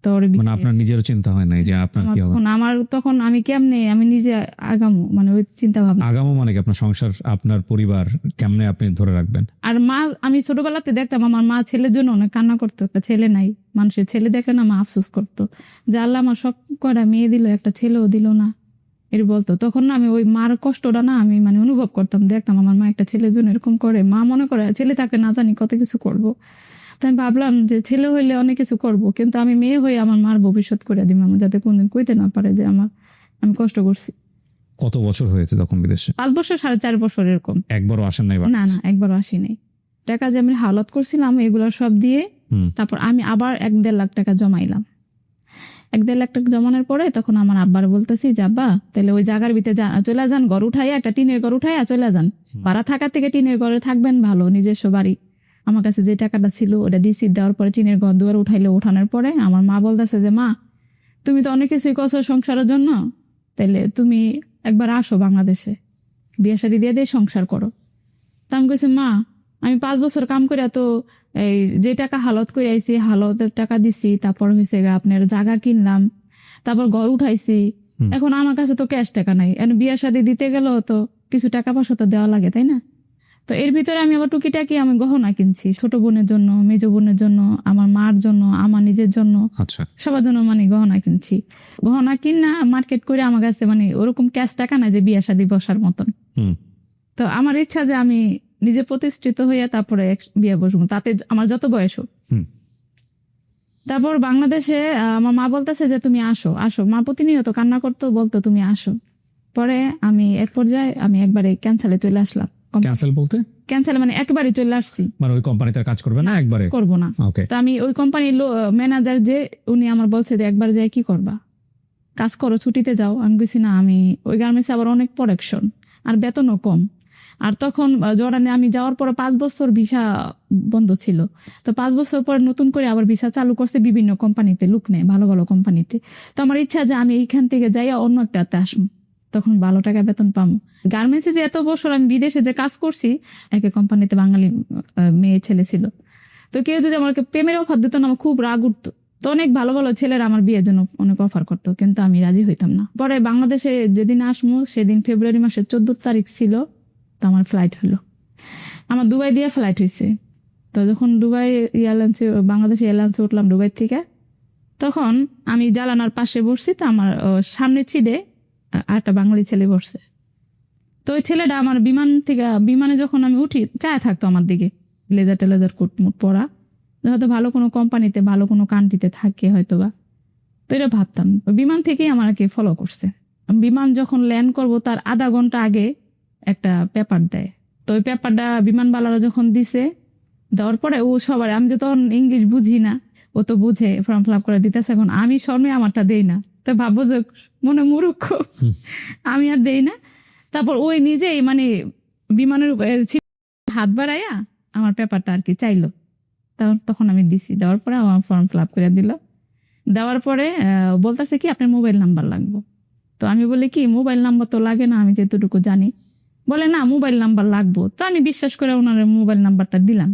তো ওর মানে আপনার নিজেরও চিন্তা হয় নাই যে আপনার কি হবে? আমার তখন আমি কেমনে আমি নিজে আগামো, মানে ওই চিন্তা ভাবনা। আগামো মানে কি আপনার সংসার আপনার পরিবার কেমনে আপনি ধরে রাখবেন? আর মা, আমি ছোটবেলাতে দেখতাম আমার মা ছেলের জন্য অনেক কান্না করতো, একটা ছেলে নাই, মানুষের ছেলে দেখলে না মা আফসোস করতো যে আল্লাহ আমার সব কটা মেয়ে দিল, একটা ছেলেও দিল না, এর বলতো। তখন না আমি ওই মার কষ্টটা না আমি মানে অনুভব করতাম, দেখতাম আমার মা একটা ছেলের জন্য এরকম করে। মা মনে করে ছেলে তাকে না জানি কত কিছু করবো। তো আমি ভাবলাম যে ছেলে হইলে অনেক কিছু করব, কিন্তু আমি মেয়ে হয়ে আমার মার ভবিষ্যৎ করে দিব, আমার যাতে কোনদিন কইতে না পারে যে আমি কষ্ট করছি। কত বছর হয়েছে তখন বিদেশে? 5 বছর 4.5 বছর এরকম। একবারও আসেন নাই? না না, একবারও আসি নাই। টাকা যে আমি হালত করছিলাম এগুলো সব দিয়ে তারপর আমি আবার 1-1.5 লাখ টাকা জমাইলাম। 1-1.5 লাখ টাকা জমানোর পরে তখন আমার আব্বার বলতেছি যে আব্বা তাহলে ওই জায়গার ভিতরে চলে যান, ঘর উঠাইয়া একটা টিনের ঘর উঠাইয়া চলে যান, ভাড়া থাকার থেকে টিনের ঘরে থাকবেন ভালো, নিজস্ব বাড়ি। আমার কাছে যে টাকাটা ছিল ওটা দিছি, দেওয়ার পরে টিনের ঘর দুয়ার উঠাইলে, উঠানোর পরে আমার মা বলতেছে যে মা তুমি তো অনেক কিছুই করছো সংসারের জন্য, তাইলে তুমি একবার আসো বাংলাদেশে, বিয়ে শাদী দিয়ে দিয়ে সংসার করো। তা আমি কইছি মা আমি 5 বছর কাম করে তো এই যে টাকা হালত করে আইছি, হালতের টাকা দিছি, তারপর হয়েছে আপনার জায়গা কিনলাম, তারপর ঘর উঠাইছি, এখন আমার কাছে তো ক্যাশ টাকা নাই, এখন বিয়ে শাদী দিতে গেলেও তো কিছু টাকা পয়সা তো দেওয়া লাগে, তাই না? তো এর ভিতরে আমি আবার টুকিটাকি আমি গহনা কিনছি, ছোট বোনের জন্য, মেজ বোনের জন্য, আমার মার জন্য, আমার নিজের জন্য, আচ্ছা সবার জন্য মানে গহনা কিনছি। গহনা কিনা মার্কেট করে আমার কাছে মানে ওরকম ক্যাশ টাকা না যে বিয়ে শাদী বসার মতন। তো আমার ইচ্ছা যে আমি নিজে প্রতিষ্ঠিত হইয়া তারপরে বিয়ে বসবো, তাতে আমার যত বয়স হোক। তারপর বাংলাদেশে আমার মা বলতেছে যে তুমি আসো আসো, মা প্রতিনিয়ত কান্না করতো, বলতো তুমি আসো। পরে আমি এক পর্যায়ে আমি একবারে ক্যান্সেলে চলে আসলাম। ক্যান্সেল বলতে? ক্যান্সেল মানে একেবারে চলে আসছি, মানে ওই কোম্পানিতে কাজ করবে না একবারে? করবো না। ওকে। তো আমি ওই কোম্পানির ম্যানেজার যে উনি আমার বলছে যে একবার যাই কি করবা, কাজ করো, ছুটিতে যাও। আমি বলছি না, আমি ওই গার্মেন্টসে আবার অনেক প্রোডাকশন আর বেতনও কম। আর তখন জর্ডানে আমি যাওয়ার পরে 5 বছর ভিসা বন্ধ ছিল, তো 5 বছর পর নতুন করে আবার ভিসা চালু করছে বিভিন্ন কোম্পানিতে, লোক নেয় ভালো ভালো কোম্পানিতে। তো আমার ইচ্ছা যে আমি এইখান থেকে যাইয়া অন্য একটাতে আসবো, তখন ভালো টাকা বেতন পাবো। গার্মেন্টসে যে এত বছর আমি বিদেশে যে কাজ করছি, একটা কোম্পানিতে বাঙালি মেয়ে ছেলে ছিল, তো কেউ যদি আমাকে প্রেমের অফার দিত না, আমার খুব রাগ উঠতো। তো অনেক ভালো ভালো ছেলেরা আমার বিয়ের জন্য অনেক অফার করতো, কিন্তু আমি রাজি হইতাম না। পরে বাংলাদেশে যেদিন আসবো সেদিন ফেব্রুয়ারি মাসের 14 তারিখ ছিল, তো আমার ফ্লাইট হলো। আমার দুবাই দিয়ে ফ্লাইট হয়েছে। তো যখন দুবাই এয়ারলাইন্সে, বাংলাদেশ এয়ারলাইন্সে উঠলাম দুবাই থেকে, তখন আমি জানালার পাশে বসছি, তো আমার সামনে ছিটে আরেকটা বাঙালি ছেলে বসছে। তো ওই ছেলেটা আমার বিমানে যখন আমি উঠি চায় থাকতো আমার দিকে, ব্লেজার টেলেজার কোট মুট পরা, হয়তো ভালো কোনো কোম্পানিতে ভালো কোনো কান্ট্রিতে থাকে হয়তো বা। তো এটা ভাবতাম, বিমান থেকেই আমাকে ফলো করছে। বিমান যখন ল্যান্ড করব তার আধা ঘন্টা আগে একটা পেপার দেয়, তো ওই পেপারটা বিমানবালারা যখন দিছে, দেওয়ার পরে ও সবার, আমি তো তখন ইংলিশ বুঝি না, ও তো বুঝে ফর্ম ফিল আপ করে দিতেছে। এখন আমি শর্মে আমারটা দেই না, তো ভাববো যে মনে মূর্খ, আমি আর দেই না। তারপর ওই নিজেই মানে বিমানের হাত বাড়াইয়া আমার পেপারটা আর কি চাইলো, তখন আমি দিছি। দেওয়ার পরে আমার ফর্ম ফিল আপ করে দিল। দেওয়ার পরে বলতেছে কি আপনার মোবাইল নাম্বার লাগবে। তো আমি বলি কি মোবাইল নাম্বার তো লাগে না, আমি যেটুকু জানি। বলে না মোবাইল নাম্বার লাগবো। তো আমি বিশ্বাস করে ওনার মোবাইল নাম্বারটা দিলাম।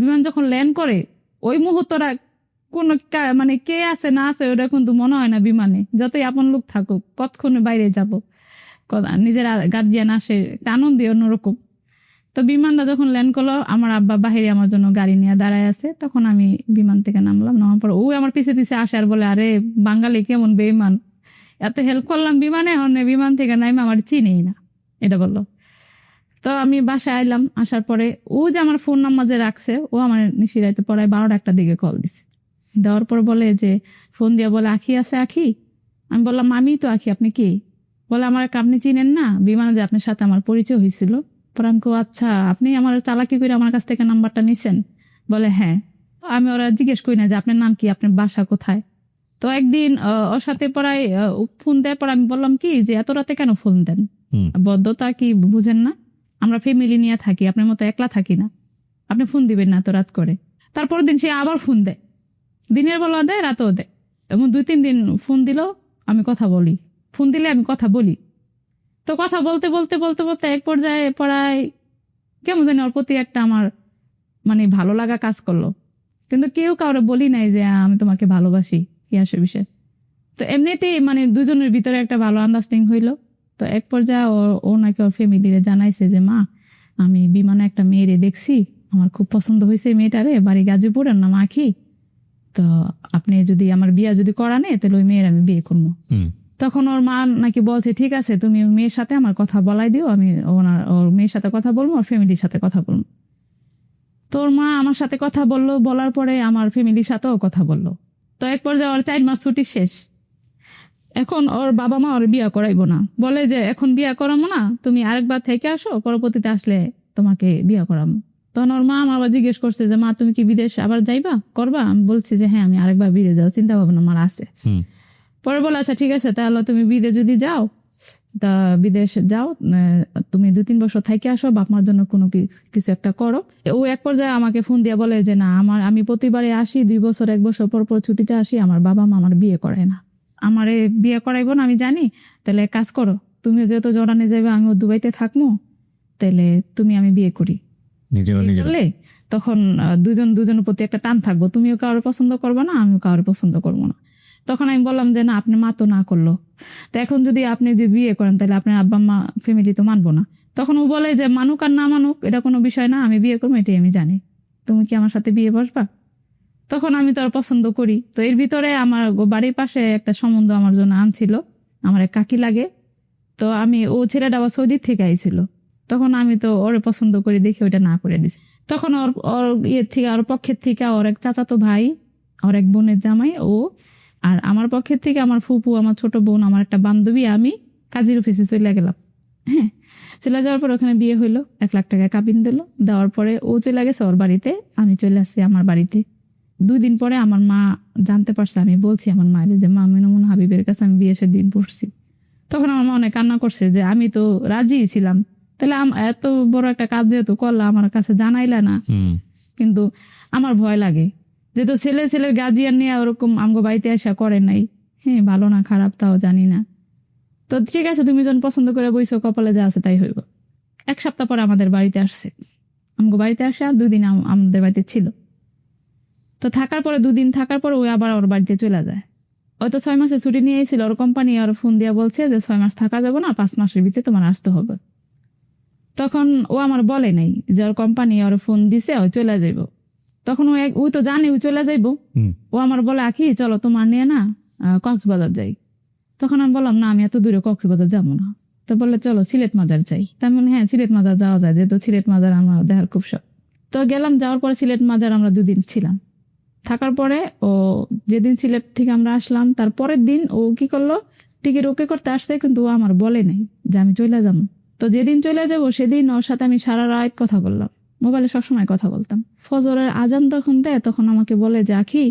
বিমান যখন ল্যান্ড করে ওই মুহূর্তটা কোনো মানে কে আছে না আছে ওটা কিন্তু মনে হয় না বিমানে, যতই আপন লোক থাকুক, কতক্ষণে বাইরে যাব, নিজের গার্জিয়ান আসে, আনন্দ অন্যরকম। তো বিমানটা যখন ল্যান্ড করলো, আমার আব্বা বাহিরে আমার জন্য গাড়ি নিয়ে দাঁড়ায় আছে, তখন আমি বিমান থেকে নামলাম। নামার পর ও আমার পিছে পিছে আসে আর বলে আরে বাঙালি কেমন বেইমান, এত হেল্প করলাম বিমানে, বিমান থেকে নাইমা আমার চিনেই না, এটা বললো। তো আমি বাসায় আইলাম, আসার পরে ও যে আমার ফোন নাম্বার যে রাখছে, ও আমার নিশিরাইতে পড়ায় 12টা একটা দিকে কল দিছে। দেওয়ার পর বলে যে ফোন দিয়ে বলে আখি আছে আখি? আমি বললাম আমি তো আখি, আপনি কি? বলে আমার আপনি চিনেন না, বিমানে যে আপনার সাথে আমার পরিচয় হয়েছিল। পরাঙ্ক আচ্ছা, আপনি আমার চালাকি করে আমার কাছ থেকে নাম্বারটা নিছেন? বলে হ্যাঁ। আমি ওরা জিজ্ঞেস করি না যে আপনার নাম কি, আপনার বাসা কোথায়। তো একদিন ওর সাথে পড়ায় ফোন দেয়, পর আমি বললাম কি যে এত রাতে কেন ফোন দেন, বদ্ধতা কি বুঝেন না? আমরা ফ্যামিলি নিয়ে থাকি, আপনার মতো একলা থাকি না, আপনি ফোন দিবেন না এত রাত করে। তারপরের দিন সে আবার ফোন দেয়, দিনের বেলা দেয় রাতেও দেয়, এবং 2-3 দিন ফোন দিলেও আমি কথা বলি, ফোন দিলে আমি কথা বলি। তো কথা বলতে বলতে বলতে বলতে এক পর্যায়ে পড়ায় কেমন জানি ওর প্রতি একটা আমার মানে ভালো লাগা কাজ করলো, কিন্তু কেউ কাউরে বলি নাই যে আমি তোমাকে ভালোবাসি কি আসে বিষয়। তো এমনিতেই মানে দুজনের ভিতরে একটা ভালো আন্ডারস্ট্যান্ডিং হইলো। তো এক পর্যায়ে ও নাকি ওর ফ্যামিলিরে জানাইছে যে মা আমি বিমানে একটা মেয়েরে দেখছি, আমার খুব পছন্দ হয়েছে মেয়েটারে, বাড়ি গাজীপুরের নাম আখি, তো আপনি যদি আমার বিয়ে যদি করা নেই তাহলে ওই মেয়ের আমি বিয়ে করবো। তখন ওর মা নাকি বলছে ঠিক আছে তুমি মেয়ের সাথে আমার কথা বলাই দিও, আমি ওর মেয়ের সাথে কথা বলবো, ওর ফ্যামিলির সাথে কথা বলবো। তোর মা আমার সাথে কথা বললো, বলার পরে আমার ফ্যামিলির সাথেও কথা বললো। তো এক পর্যায়ে ওর 4 মাস ছুটি শেষ, এখন ওর বাবা মা ওর বিয়ে করাইবো না, বলে যে এখন বিয়ে করাবো না, তুমি আরেকবার থেকে আসো, পরবর্তীতে আসলে তোমাকে বিয়ে করাবো। তখন ওর মা আমার আবার জিজ্ঞেস করছে যে মা তুমি কি বিদেশ আবার যাইবা করবা? আমি বলছি যে হ্যাঁ আমি আরেকবার বিদেশ যাওয়ার চিন্তা ভাবনা আমার আছে। পরে বলে আচ্ছা ঠিক আছে তাহলে তুমি বিদেশ যদি যাও তা বিদেশ যাও, তুমি 2-3 বছর থেকে আসো, বাপ মার জন্য কোনো কিছু একটা করো। ও এক পর্যায়ে আমাকে ফোন দিয়ে বলে যে না, আমি প্রতিবারে আসি 2 বছর 1 বছর পর পর ছুটিতে আসি, আমার বাবা মা আমার বিয়ে করায় না, আমারে বিয়ে করাইবো না আমি জানি। তাহলে এক কাজ করো, তুমিও যেহেতু জর্ডানে যাবে, আমিও দুবাইতে থাকবো, তাহলে আমি বিয়ে করি। বললে তখন দুজনের প্রতি একটা টান থাকবো, তুমিও কারোর পছন্দ করবো না, আমিও কারোর পছন্দ করবো না। তখন আমি বললাম যে না, আপনি মা তো না করলো, তো এখন যদি আপনি বিয়ে করেন তাহলে আপনার আব্বা মা ফ্যামিলি তো মানবো না। তখন ও বলে যে মানুক আর না মানুক এটা কোনো বিষয় না, আমি বিয়ে করবো এটাই আমি জানি, তুমি কি আমার সাথে বিয়ে বসবা? তখন আমি তো আর পছন্দ করি। তো এর ভিতরে আমার বাড়ির পাশে একটা সম্বন্ধ আমার জন্য আনছিল, আমার এক কাকি লাগে। তো ও ছেলেটা আবার সৌদির থেকে আইছিল, তখন আমি তো ওর পছন্দ করি দেখে ওইটা না করে দিছি। তখন ওর ইয়ের থেকে, ওর পক্ষের থেকে ওর এক চাচাতো ভাই, ওর এক বোনের জামাই ও, আর আমার পক্ষের থেকে আমার ফুপু, আমার ছোট বোন, আমার একটা বান্ধবী, আমি কাজীর অফিসে চলে গেলাম। হ্যাঁ, চলে যাওয়ার পর ওখানে বিয়ে হইলো, 1 লাখ টাকা কাবিন দিল, দেওয়ার পরে ও চলে গেছে ওর বাড়িতে, আমি চলে আসছি আমার বাড়িতে। 2 দিন পরে আমার মা জানতে পারছে, আমি বলছি আমার মায়ের যে মা, মিনমুন হাবিবের কাছে আমি বিয়ে দিন পড়ছি। তখন আমার মা অনেক কান্না করছে যে আমি তো রাজি ছিলাম, তাহলে এত বড় একটা কাজ যেহেতু করলা, আমার কাছে জানাইলা না। কিন্তু আমার ভয় লাগে, যেহেতু ছেলের গার্জিয়ান নিয়ে ওরকম আমগো বাড়িতে আসা করে নাই। হ্যাঁ, ভালো না খারাপ তাও জানি না। তো ঠিক আছে, তুমি যখন পছন্দ করে বইছো, কপালে যা আছে তাই হইব। 1 সপ্তাহ পরে আমাদের বাড়িতে আসছে, আমগো বাড়িতে আসা 2 দিন আমাদের বাড়িতে ছিল। তো থাকার পরে 2 দিন থাকার পর ও আবার ওর বাড়িতে চলে যায়। হয়তো 6 মাসের ছুটি নিয়ে এসেছিল, ওর কোম্পানি ওর ফোন দিয়ে বলছে যে 6 মাস থাকা যাবে না, 5 মাসের ভিতরে তোমার আসতে হবে। তখন ও আমার বলে নাই যে ওর কোম্পানি ওর ফোন দিছে ও চলে যাইব। তখন ও তো জানে ও চলে যাইব, ও আমার বলে আখি চলো তোমার নিয়ে না কক্সবাজার যাই। তখন আমি বললাম না, আমি এত দূরে কক্সবাজার যাবো না। তো বললে চলো সিলেট মাজার যাই। তাই বলে হ্যাঁ, সিলেট মাজার যাওয়া যায়, যেহেতু সিলেট মাজার আমার দেখার খুব শখ। তো গেলাম, যাওয়ার পরে সিলেট মাজার আমরা 2 দিন ছিলাম। থাকার পরে ও যেদিন সিলেট থেকে আমরা আসলাম, তার পরের দিন ও কি করলো, টিকিট ওকে করতে আসছে, কিন্তু ও আমার বলে নাই যে আমি চলে যাবো। তো যেদিন চলে যাবো সেদিন ওর সাথে আমি সারা রাত কথা বললাম, মোবাইলে সবসময় কথা বলতাম। ফজরের আজান তখন দেয়, তখন আমাকে বলে যে আখি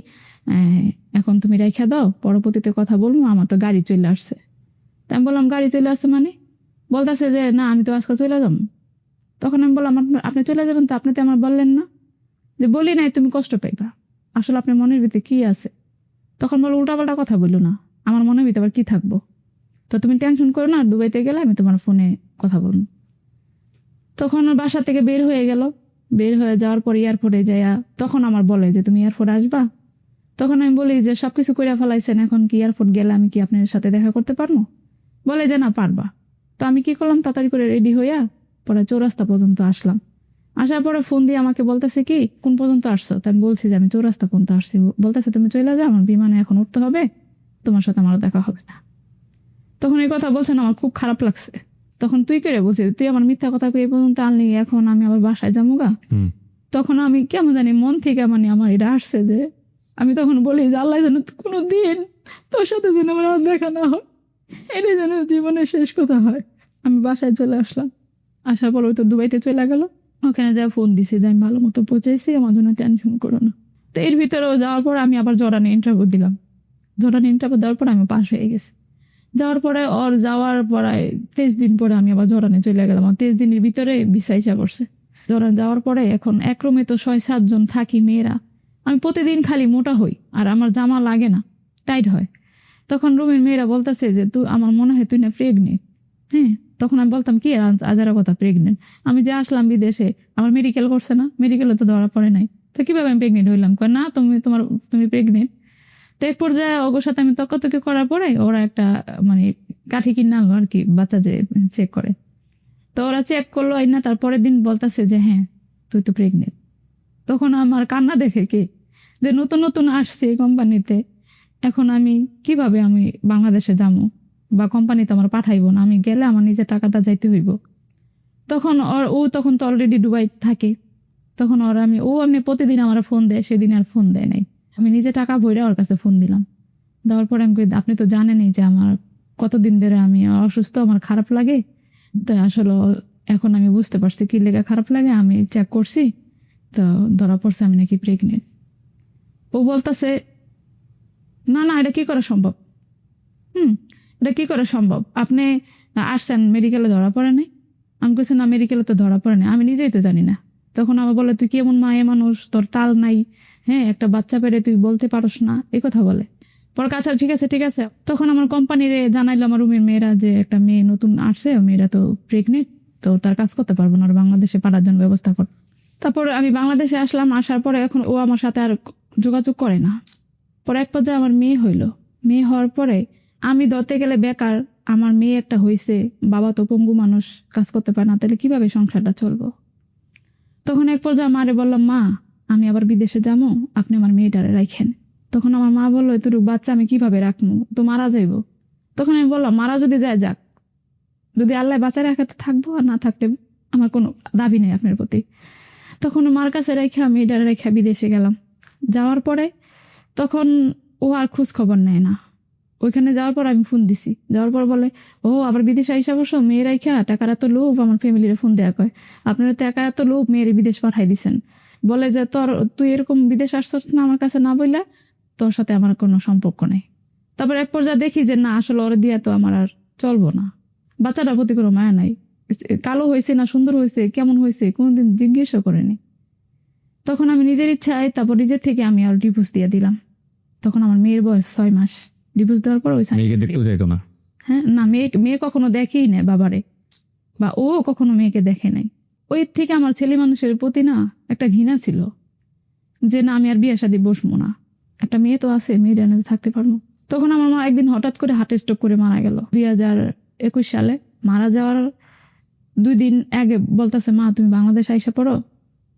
এখন তুমি রেখে দাও, পরবর্তীতে কথা বলবো, আমার তো গাড়ি চলে আসছে। তাই আমি বললাম গাড়ি চলে আসছে মানে? বলতেছে যে না, আমি তো আজকে চলে যাবো। তখন আমি বললাম আপনি চলে যাবেন তো, আপনি তো আমার বললেন না। যে বলি নাই, তুমি কষ্ট পাইবা, আসলে আপনার মনের ভিতরে কি আছে। তখন বলো উল্টাপাল্টা কথা বললো না, আমার মনের ভিতরে আবার কি থাকবো, তো তুমি টেনশন করো না, দুবাইতে গেলে আমি তোমার ফোনে কথা বলবো। তখন ওর বাসা থেকে বের হয়ে গেল, বের হয়ে যাওয়ার পর এয়ারপোর্টে যাইয়া তখন আমার বলে যে তুমি এয়ারপোর্ট আসবা। তখন আমি বলি যে সবকিছু করে ফেলাইছেন, এখন কি এয়ারপোর্ট গেলে আমি কি আপনার সাথে দেখা করতে পারবো? বলে যে না পারবা। তো আমি কি করলাম, তাড়াতাড়ি করে রেডি হইয়া পরে চৌরাস্তা পর্যন্ত আসলাম। আসার পরে ফোন দিয়ে আমাকে বলতেছে কি কোন পর্যন্ত আসছো? তো আমি বলছি যে আমি চৌরাস্তা পর্যন্ত আসছি। বলতেছে তুমি চলে যাও, আমার বিমানে এখন উঠতে হবে, তোমার সাথে আমার দেখা হবে না। তখন এই কথা বলছেন, আমার খুব খারাপ লাগছে। তখন তুই করে বলছিস, তুই আমার মিথ্যা কথা এই পর্যন্ত আনলি, এখন আমি আবার বাসায় যাবো গা। তখন আমি কেমন জানি মন থেকে আমার এটা আসছে যে আমি তখন বলি যে আল্লাহ যেন কোনো দিন তোর সাথে যেন আমার আর দেখা না হয়, এটাই যেন জীবনের শেষ কথা হয়। আমি বাসায় চলে আসলাম, আসার পর ওই তো দুবাইতে চলে গেল। ওখানে যা ফোন দিছে যে আমি ভালো মতো পৌঁছেছি, আমার জন্য টেনশন করো না। তো এর ভিতরেও যাওয়ার পর আমি আবার জর্ডানে ইন্টারভিউ দিলাম। জর্ডানে ইন্টারভিউ দেওয়ার পর আমি পাস হয়ে গেছি। যাওয়ার পরে ওর যাওয়ার পরে 23 দিন পরে আমি আবার জর্ডানে চলে গেলাম। 23 দিনের ভিতরে ভিসা ইচ্ছা করছে। জর্ডান যাওয়ার পরে এখন এক রুমে তো 6-7 জন থাকি মেয়েরা। আমি প্রতিদিন খালি মোটা হই আর আমার জামা লাগে না, টাইট হয়। তখন রুমের মেয়েরা বলতেছে যে তুই, আমার মনে হয় তুই না প্রেগনেন্ট। হ্যাঁ, তখন আমি বলতাম কি আজারা কথা, প্রেগনেন্ট? আমি যে আসলাম বিদেশে, আমার মেডিকেল করছে না, মেডিকেলে তো ধরা পড়ে নাই, তো কিভাবে আমি প্রেগনেন্ট হইলাম? কয় না তুমি প্রেগনেন্ট। তো এক পর্যায়ে ওর সাথে আমি তর্কাতর্কি করার পরে ওরা একটা মানে কাঠি কিনে আনলো আর কি, বাচ্চা যে চেক করে। তো ওরা চেক করলো না, তারপরের দিন বলতেছে যে হ্যাঁ তুই তো প্রেগনেন্ট। তখন আমার কান্না দেখে কি যে নতুন নতুন আসছে কোম্পানিতে, এখন আমি কিভাবে আমি বাংলাদেশে যাবো, বা কোম্পানিতে আমার পাঠাইবো না, আমি গেলে আমার নিজের টাকাটা যাইতে হইব। তখন ও তখন তো অলরেডি দুবাই থাকে। তখন আমি প্রতিদিন আমার ফোন দেয়, সেদিন আর ফোন দেয় নাই। আমি নিজে টাকা ভরে ওর কাছে ফোন দিলাম। দেওয়ার পরে আমি আপনি তো জানেনই যে আমার কতদিন ধরে আমি অসুস্থ, আমার খারাপ লাগে। তো আসলে এখন আমি বুঝতে পারছি কি লেগে খারাপ লাগে, আমি চেক করছি, তো ধরা পড়ছে আমি নাকি প্রেগনেন্ট। ও বলতেছে না না, এটা কি করা সম্ভব? এটা কি করা সম্ভব? আপনি আসছেন মেডিকেলে ধরা পড়ে নাই? আমি কইছি না, মেডিকেলে তো ধরা পড়ে নাই, আমি নিজেই তো জানি না। তখন আমার বলে তুই কেমন মায়ে মানুষ, তোর তাল নাই, হ্যাঁ একটা বাচ্চা পেরে তুই বলতে পারস না, এই কথা বলে। পরে আচ্ছা ঠিক আছে ঠিক আছে। তখন আমার কোম্পানির জানাইলো আমার রুমের মেয়েরা যে একটা মেয়ে নতুন আসছে, মেয়েরা তো প্রেগনেন্ট, তো তার কাজ করতে পারবো না, আর বাংলাদেশে পাঠার জন্য ব্যবস্থা কর। তারপর আমি বাংলাদেশে আসলাম, আসার পরে এখন ও আমার সাথে আর যোগাযোগ করে না। পরে এক পর্যায়ে আমার মেয়ে হইলো, মেয়ে হওয়ার পরে আমি ধরতে গেলে বেকার, আমার মেয়ে একটা হয়েছে, বাবা তো পঙ্গু মানুষ, কাজ করতে পারে না, তাহলে কিভাবে সংসারটা চলবো? তখন এক পর্যায়ে মারে বললাম, মা আমি আবার বিদেশে যাবো, আপনি আমার মেয়েটারে রাখেন। তখন আমার মা বললো এতটুকু বাচ্চা আমি কিভাবে রাখবো, তো মারা যাইব। তখন আমি বললাম মারা যদি যায় যাক, যদি আল্লাহ বাঁচা রাখে তো থাকবো, আর না থাকলে আমার কোনো দাবি নেই আপনার প্রতি। তখন মার কাছে রেখে আমি মেয়েটারে রেখে বিদেশে গেলাম। যাওয়ার পরে তখন ও আর খোঁজ খবর নেয় না। ওইখানে যাওয়ার পর আমি ফোন দিছি, যাওয়ার পর বলে ও আবার বিদেশে আইসা বসো, মেয়ের রাইখা টাকার এত লোভ, আমার ফ্যামিলির ফোন দেয়া কয় আপনারা টাকার এত লোভ, মেয়ের বিদেশ পাঠাই দিছেন, বলে যে তুই এরকম বিদেশ আসছস না আমার কাছে না বইলা, তোর সাথে আমার কোনো সম্পর্ক নেই। তারপর এক পর্যায়ে দেখি যে না আসলে ওর দিয়া তো আমার আর চলবো না, বাচ্চাটার প্রতি কোনো মায়া নাই, কালো হয়েছে না সুন্দর হয়েছে কেমন হয়েছে কোনোদিন জিজ্ঞেসও করেনি। তখন আমি নিজের ইচ্ছায় তারপর নিজের থেকে আমি আর ডিভোর্স দিয়ে দিলাম। তখন আমার মেয়ের বয়স 6 মাস। ডিভোর্স দেওয়ার পর ওই মেয়েকে দেখতেও চাইতো না? হ্যাঁ না, মেয়ে কখনো দেখেই না বাবারে, বা ও কখনো মেয়েকে দেখে নাই। ওই থেকে আমার ছেলে মানুষের প্রতি না একটা ঘৃণা ছিল, যে না আমি আর বিয়ে শাদী বসবো না, একটা মেয়ে তো আছে, মেয়েটা এনে থাকতে পারবো। তখন আমার মা একদিন হঠাৎ করে হার্ট স্ট্রোক করে মারা গেল 2021 সালে। মারা যাওয়ার 2 দিন আগে বলতেছে মা তুমি বাংলাদেশ আইসা পড়ো,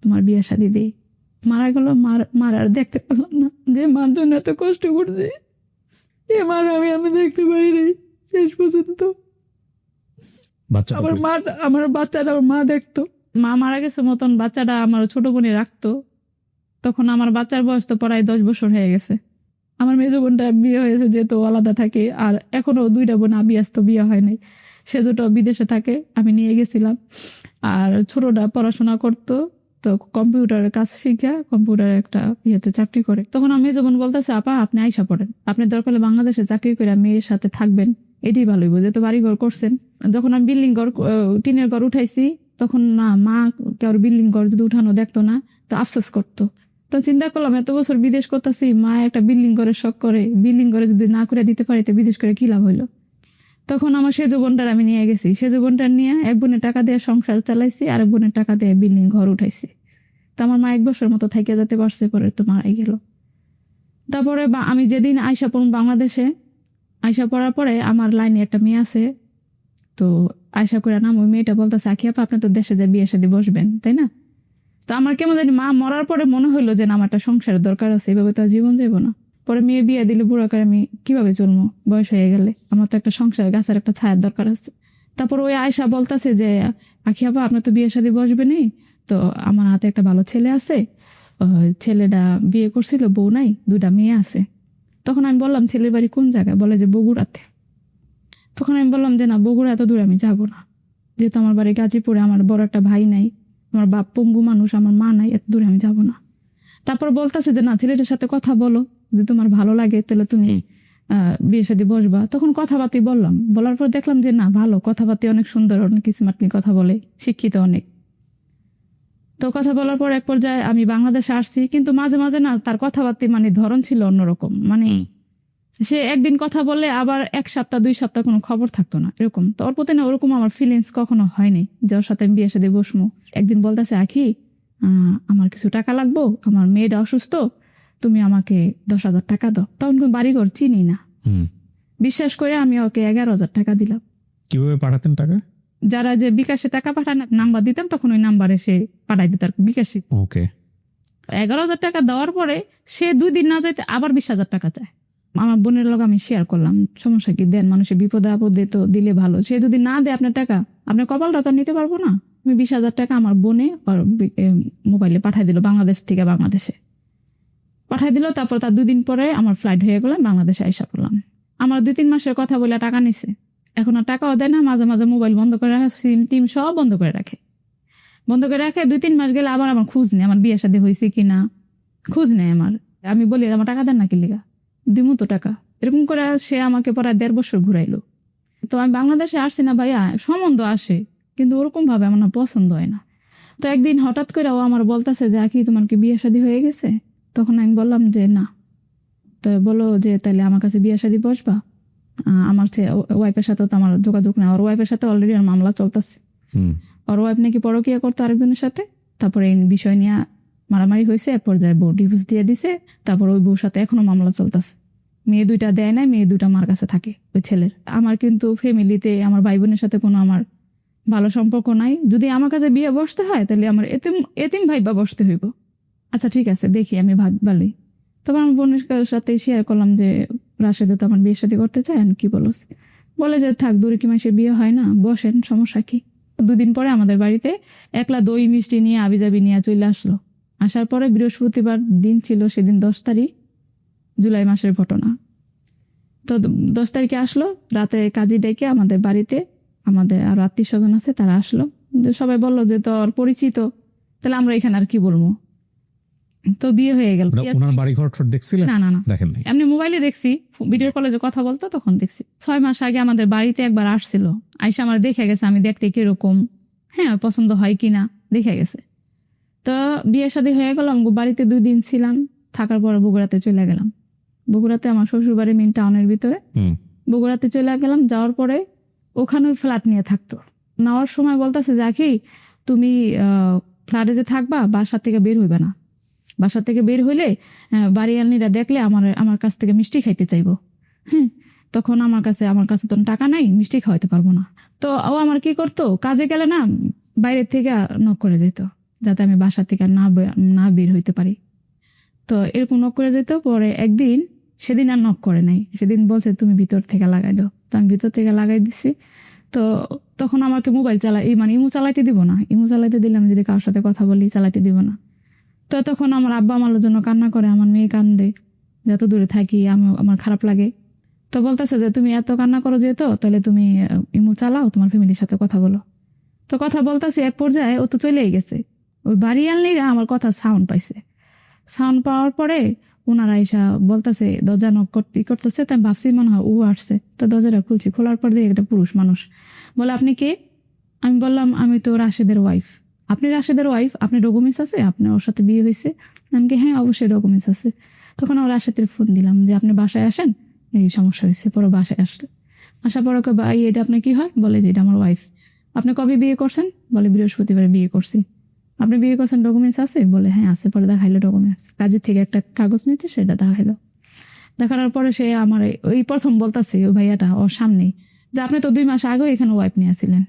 তোমার বিয়ে শাদী দিই। মারা গেল, মার আর দেখতে পেলাম না, যে মার জন্য এত কষ্ট করছে এ মার আমি দেখতে পারি নাই শেষ পর্যন্ত। আমার বাচ্চাটা আমার মা দেখতো, মা মারা গেছে মতন বাচ্চাটা আমার ছোট বোনে রাখতো। তখন আমার বাচ্চার বয়স তো প্রায় 10 বছর হয়ে গেছে। আমার মেজো বোনটা বিয়ে হয়েছে, যেহেতু আলাদা থাকে, আর এখনো 2টা বোন আবিয়াস্ত বিয়ে হয় নাই, সে দুটো বিদেশে থাকে, আমি নিয়ে গেছিলাম। আর ছোটটা পড়াশোনা করতো, তো কম্পিউটারের কাজ শিখা কম্পিউটারের একটা ইয়েতে চাকরি করে। তখন আমি মেজো বোন বলতেছে আপা আপনি আইসা পড়েন, আপনি দরকার হলে বাংলাদেশে চাকরি করে মেয়ের সাথে থাকবেন, এটাই ভালো হইব, যেহেতু বাড়ি ঘর করছেন। যখন আমি বিল্ডিং ঘর টিনের ঘর উঠাইছি, তখন না মা কেউ বিল্ডিং ঘর যদি উঠানো দেখতো না তো আফসোস করতো। তো চিন্তা করলাম এত বছর বিদেশ করতেছি, মা একটা বিল্ডিং ঘরে শখ করে, বিল্ডিং ঘরে যদি না করে দিতে পারি তো বিদেশ করে কি লাভ হইলো। তখন আমার সেজো বোনটার আমি নিয়ে গেছি, সেজো বোনটার নিয়ে এক বোনের টাকা দিয়ে সংসার চালাইছি, আর এক বোনের টাকা দিয়ে বিল্ডিং ঘর উঠাইছি। তো আমার মা 1 বছর মতো থেকে যেতে পারছে, পরে তো মারাই গেল। তারপরে আমি যেদিন আইসা পড়ব বাংলাদেশে, আইসা পড়ার পরে আমার লাইনে একটা মেয়ে আছে, তো আয়সা করে নাম, ওই মেয়েটা বলতেছে আখি আপা আপনি তো দেশে যে বিয়ে শাদী বসবেন তাই না। তো আমার কেমন জানি মা মরার পরে মনে হইলো যে না আমার একটা সংসারের দরকার আছে, এভাবে তো জীবন যাইব না। পরে মেয়ে বিয়ে দিলে বুড়া করে আমি কিভাবে চলবো, বয়স হয়ে গেলে আমার তো একটা সংসার গাছের একটা ছায়ার দরকার আছে। তারপর ওই আয়সা বলতেছে যে আখি আপা আপনার তো বিয়ে শাদী বসবেনই, তো আমার হাতে একটা ভালো ছেলে আছে, ছেলেটা বিয়ে করছিল, বউ নাই, 2টা মেয়ে আছে। তখন আমি বললাম ছেলের বাড়ি কোন জায়গায়, বলে যে বগুড়াতে। তখন আমি বললাম যে না বগুড়া এত দূরে আমি যাব না, যেহেতু আমার বাড়ি গাজীপুরে, আমার বড় একটা ভাই নাই, আমার বাপ পঙ্গু মানুষ, আমার মা নাই, এত দূরে আমি যাব না। তারপর বলতেছে যে না ছেলেটার সাথে কথা বলো, যদি তোমার ভালো লাগে তাহলে তুমি বিয়ে শাদী বসবা। তখন কথাবার্তি বললাম, বলার পর দেখলাম যে না ভালো, কথাবার্তি অনেক সুন্দর, অনেক স্মার্টলি কথা বলে, শিক্ষিত অনেক। তো কথা বলার পর এক পর্যায়ে আমি বাংলাদেশে আসছি, কিন্তু মাঝে মাঝে না তার কথাবার্তি মানে ধরন ছিল অন্যরকম, মানে সে একদিন কথা বললে আবার 1 সপ্তাহ 2 সপ্তাহ কোনো খবর থাকতো না, এরকম। তো ওর প্রতি না ওরকম আমার ফিলিংস কখনো হয়নি যে ওর সাথে আমি বিয়ে শাদী বসবো। একদিন বলতেছে আখি আমার কিছু টাকা লাগবো, আমার মেয়েটা অসুস্থ, তুমি আমাকে 10,000 টাকা দাও। তখন কোনো বাড়িঘর চিনি না, বিশ্বাস করে আমি ওকে 11,000 টাকা দিলাম। কিভাবে পাঠাতেন টাকা? যারা যে বিকাশে টাকা পাঠায় নাম্বার দিতাম, তখন ওই নাম্বারে সে পাঠাই দিত আর বিকাশে। ওকে। 11,000 টাকা দেওয়ার পরে সে 2 দিন না যাইতে আবার 20,000 টাকা চায়। আমার বোনের লগে আমি শেয়ার করলাম, সমস্যা কি, দেন, মানুষের বিপদে আপদে তো দিলে ভালো। সে যদি না দেয় আপনার টাকা, আপনার কপালটা তো নিতে পারবো না। আমি 20,000 টাকা আমার বোনে মোবাইলে পাঠাই দিল, বাংলাদেশ থেকে বাংলাদেশে পাঠাই দিল। তারপর তার 2 দিন পরে আমার ফ্লাইট হয়ে গেল, বাংলাদেশে আইসা পড়লাম। আমার 2-3 মাসের কথা বলে টাকা নিছে, এখন আর টাকাও দেয় না। মাঝে মাঝে মোবাইল বন্ধ করে রাখে, সিম টিম সব বন্ধ করে রাখে। 2-3 মাস গেলে আবার আমার খোঁজ নেই, আমার বিয়ে শাদী হয়েছে কিনা খোঁজ নেই আমার। আমি বলি আমার টাকা দেন না কি লিগা, দিমু তো টাকা, এরকম করে সে আমাকে প্রায় 1.5 বছর ঘুরাইলো। তো আমি বাংলাদেশে আসছি না ভাইয়া, সম্বন্ধ আসে কিন্তু ওরকম ভাবে আমার না পছন্দ হয় না। তো একদিন হঠাৎ করে ও আমার বলতেছে যে আখি তোমার কি বিয়ে শাদী হয়ে গেছে? তখন আমি বললাম যে না। তো বলো যে তাহলে আমার কাছে বিয়ে শাদী বসবা? আমার ওয়াইফের সাথে তো আমার যোগাযোগ নেই, ওর ওয়াইফের সাথে অলরেডি আর মামলা চলতেছে। ওর ওয়াইফ নাকি পরকীয়া করতো আরেকজনের সাথে, তারপরে এই বিষয় নিয়ে মারামারি হয়েছে, এক পর্যায়ে বউ ডিভোর্স দিয়ে দিছে, তারপর ওই বউর সাথে এখনো মামলা চলতেছে। মেয়ে দুইটা দেয় নাই, মেয়ে দুইটা মার কাছে থাকে ওই ছেলের। আমার কিন্তু ফ্যামিলিতে আমার ভাই বোনের সাথে কোনো আমার ভালো সম্পর্ক নাই। যদি আমার কাছে বিয়ে বসতে হয় তাহলে আমার এতিম ভাইবা বসতে হইব। আচ্ছা ঠিক আছে দেখি, আমি ভালোই। তবে আমার বোনের সাথে শেয়ার করলাম যে রাশেদে তো আমার বিয়ের সাথে করতে চায়, কি বলস? বলে যে থাক, দূরে কি মাসের বিয়ে হয় না, বসেন, সমস্যা কি? 2 দিন পরে আমাদের বাড়িতে একলা দই মিষ্টি নিয়ে আবিজাবি নিয়ে চলে আসলো। আসার পরে বৃহস্পতিবার দিন ছিল, সেদিন 10 তারিখ জুলাই মাসের ঘটনা। তো 10 তারিখে আসলো রাতে, কাজী ডেকে আমাদের বাড়িতে, আমাদের আর আত্মীয় স্বজন আছে তারা আসলো। সবাই বললো যে তোর পরিচিত, তাহলে আমরা এখানে আর কি বলবো। তো বিয়ে হয়ে গেল। ওনার বাড়ি ঘর দেখছিলেন? না না না, দেখেননি? এমনি মোবাইলে দেখছি, ভিডিও কলে যে কথা বলতো তখন দেখছি। 6 মাস আগে আমাদের বাড়িতে একবার আসছিল, আইসা আমার দেখে গেছে আমি দেখতে কিরকম, হ্যাঁ পছন্দ হয় কিনা দেখে গেছে। তো বিয়ে শাদী হয়ে গেল, আমি বাড়িতে 2 দিন ছিলাম, থাকার পরে বগুড়াতে চলে গেলাম। বগুড়াতে আমার শ্বশুর বাড়ি মেইন টাউনের ভিতরে। বগুড়াতে চলে গেলাম, যাওয়ার পরে ওখানে ফ্ল্যাট নিয়ে থাকতো। নেওয়ার সময় বলতেছে যে আখি তুমি ফ্ল্যাটে যে থাকবা, বাসা থেকে বের হইবে না। বাসা থেকে বের হইলে বাড়িয়ালনিরা দেখলে আমার কাছ থেকে মিষ্টি খাইতে চাইবো। হ্যাঁ, তখন আমার কাছে তো টাকা নাই, মিষ্টি খাওয়াইতে পারবো না। তো ও আমার কি করতো, কাজে গেলে না বাইরের থেকে নক করে যেত, যাতে আমি বাসা থেকে না বের হইতে পারি। তো এরকম নক করে যেত। পরে একদিন, সেদিন আর নক করে নাই, সেদিন বলছে তুমি ভিতর থেকে লাগাই দাও। তো আমি ভিতর থেকে লাগাই দিছি। তো তখন আমাকে মোবাইল ইমু চালাইতে দিব না, ইমু চালাইতে দিলাম যদি কারোর সাথে কথা বলি চালাইতে দিব না। তো তখন আমার আব্বা আমার জন্য কান্না করে, আমার মেয়ে কান্দে, যত দূরে থাকি আমার খারাপ লাগে। তো বলতেছে যে তুমি এত কান্না করো যেহেতু, তাহলে তুমি ইমু চালাও, তোমার ফ্যামিলির সাথে কথা বলো। তো কথা বলতেছি, এক পর্যায়ে ও তো চলেই গেছে। ওই বাড়িয়ালনিরা আমার কথা সাউন্ড পাইছে। সাউন্ড পাওয়ার পরে ওনারা এসা বলতেছে, দরজা নক করতেছে। তাই ভাবছি মনে হয় ও আসছে। তো দরজাটা খুলছি, খোলার পর দিয়ে একটা পুরুষ মানুষ বলে আপনি কে? আমি বললাম আমি তো রাশেদের ওয়াইফ। আপনি রাশেদের ওয়াইফ? আপনার ডকুমেন্টস আছে? আপনার ওর সাথে বিয়ে হয়েছে? আমি কি হ্যাঁ অবশ্যই ডকুমেন্টস আছে। তখন আমার রাশেদের ফোন দিলাম যে আপনি বাসায় আসেন, এই সমস্যা হয়েছে। পরে বাসায় আসলো, আসার পরে ভাই এটা আপনার কি হয়? বলে যে এটা আমার ওয়াইফ। আপনি কবে বিয়ে করছেন? বলে বৃহস্পতিবার বিয়ে করছি। আপনি বিয়ে করছেন, ডকুমেন্টস আছে? বলে হ্যাঁ আছে। পরে দেখাইলো ডকুমেন্টস, কাজের থেকে একটা কাগজ নিতে, সেটা দেখাইলো। দেখানোর পরে সে আমার ওই প্রথম বলতেছে ওই ভাইয়াটা ওর সামনেই যে আপনি তো 2 মাস আগেও এখানে ওয়াইফ নিয়েছিলেন।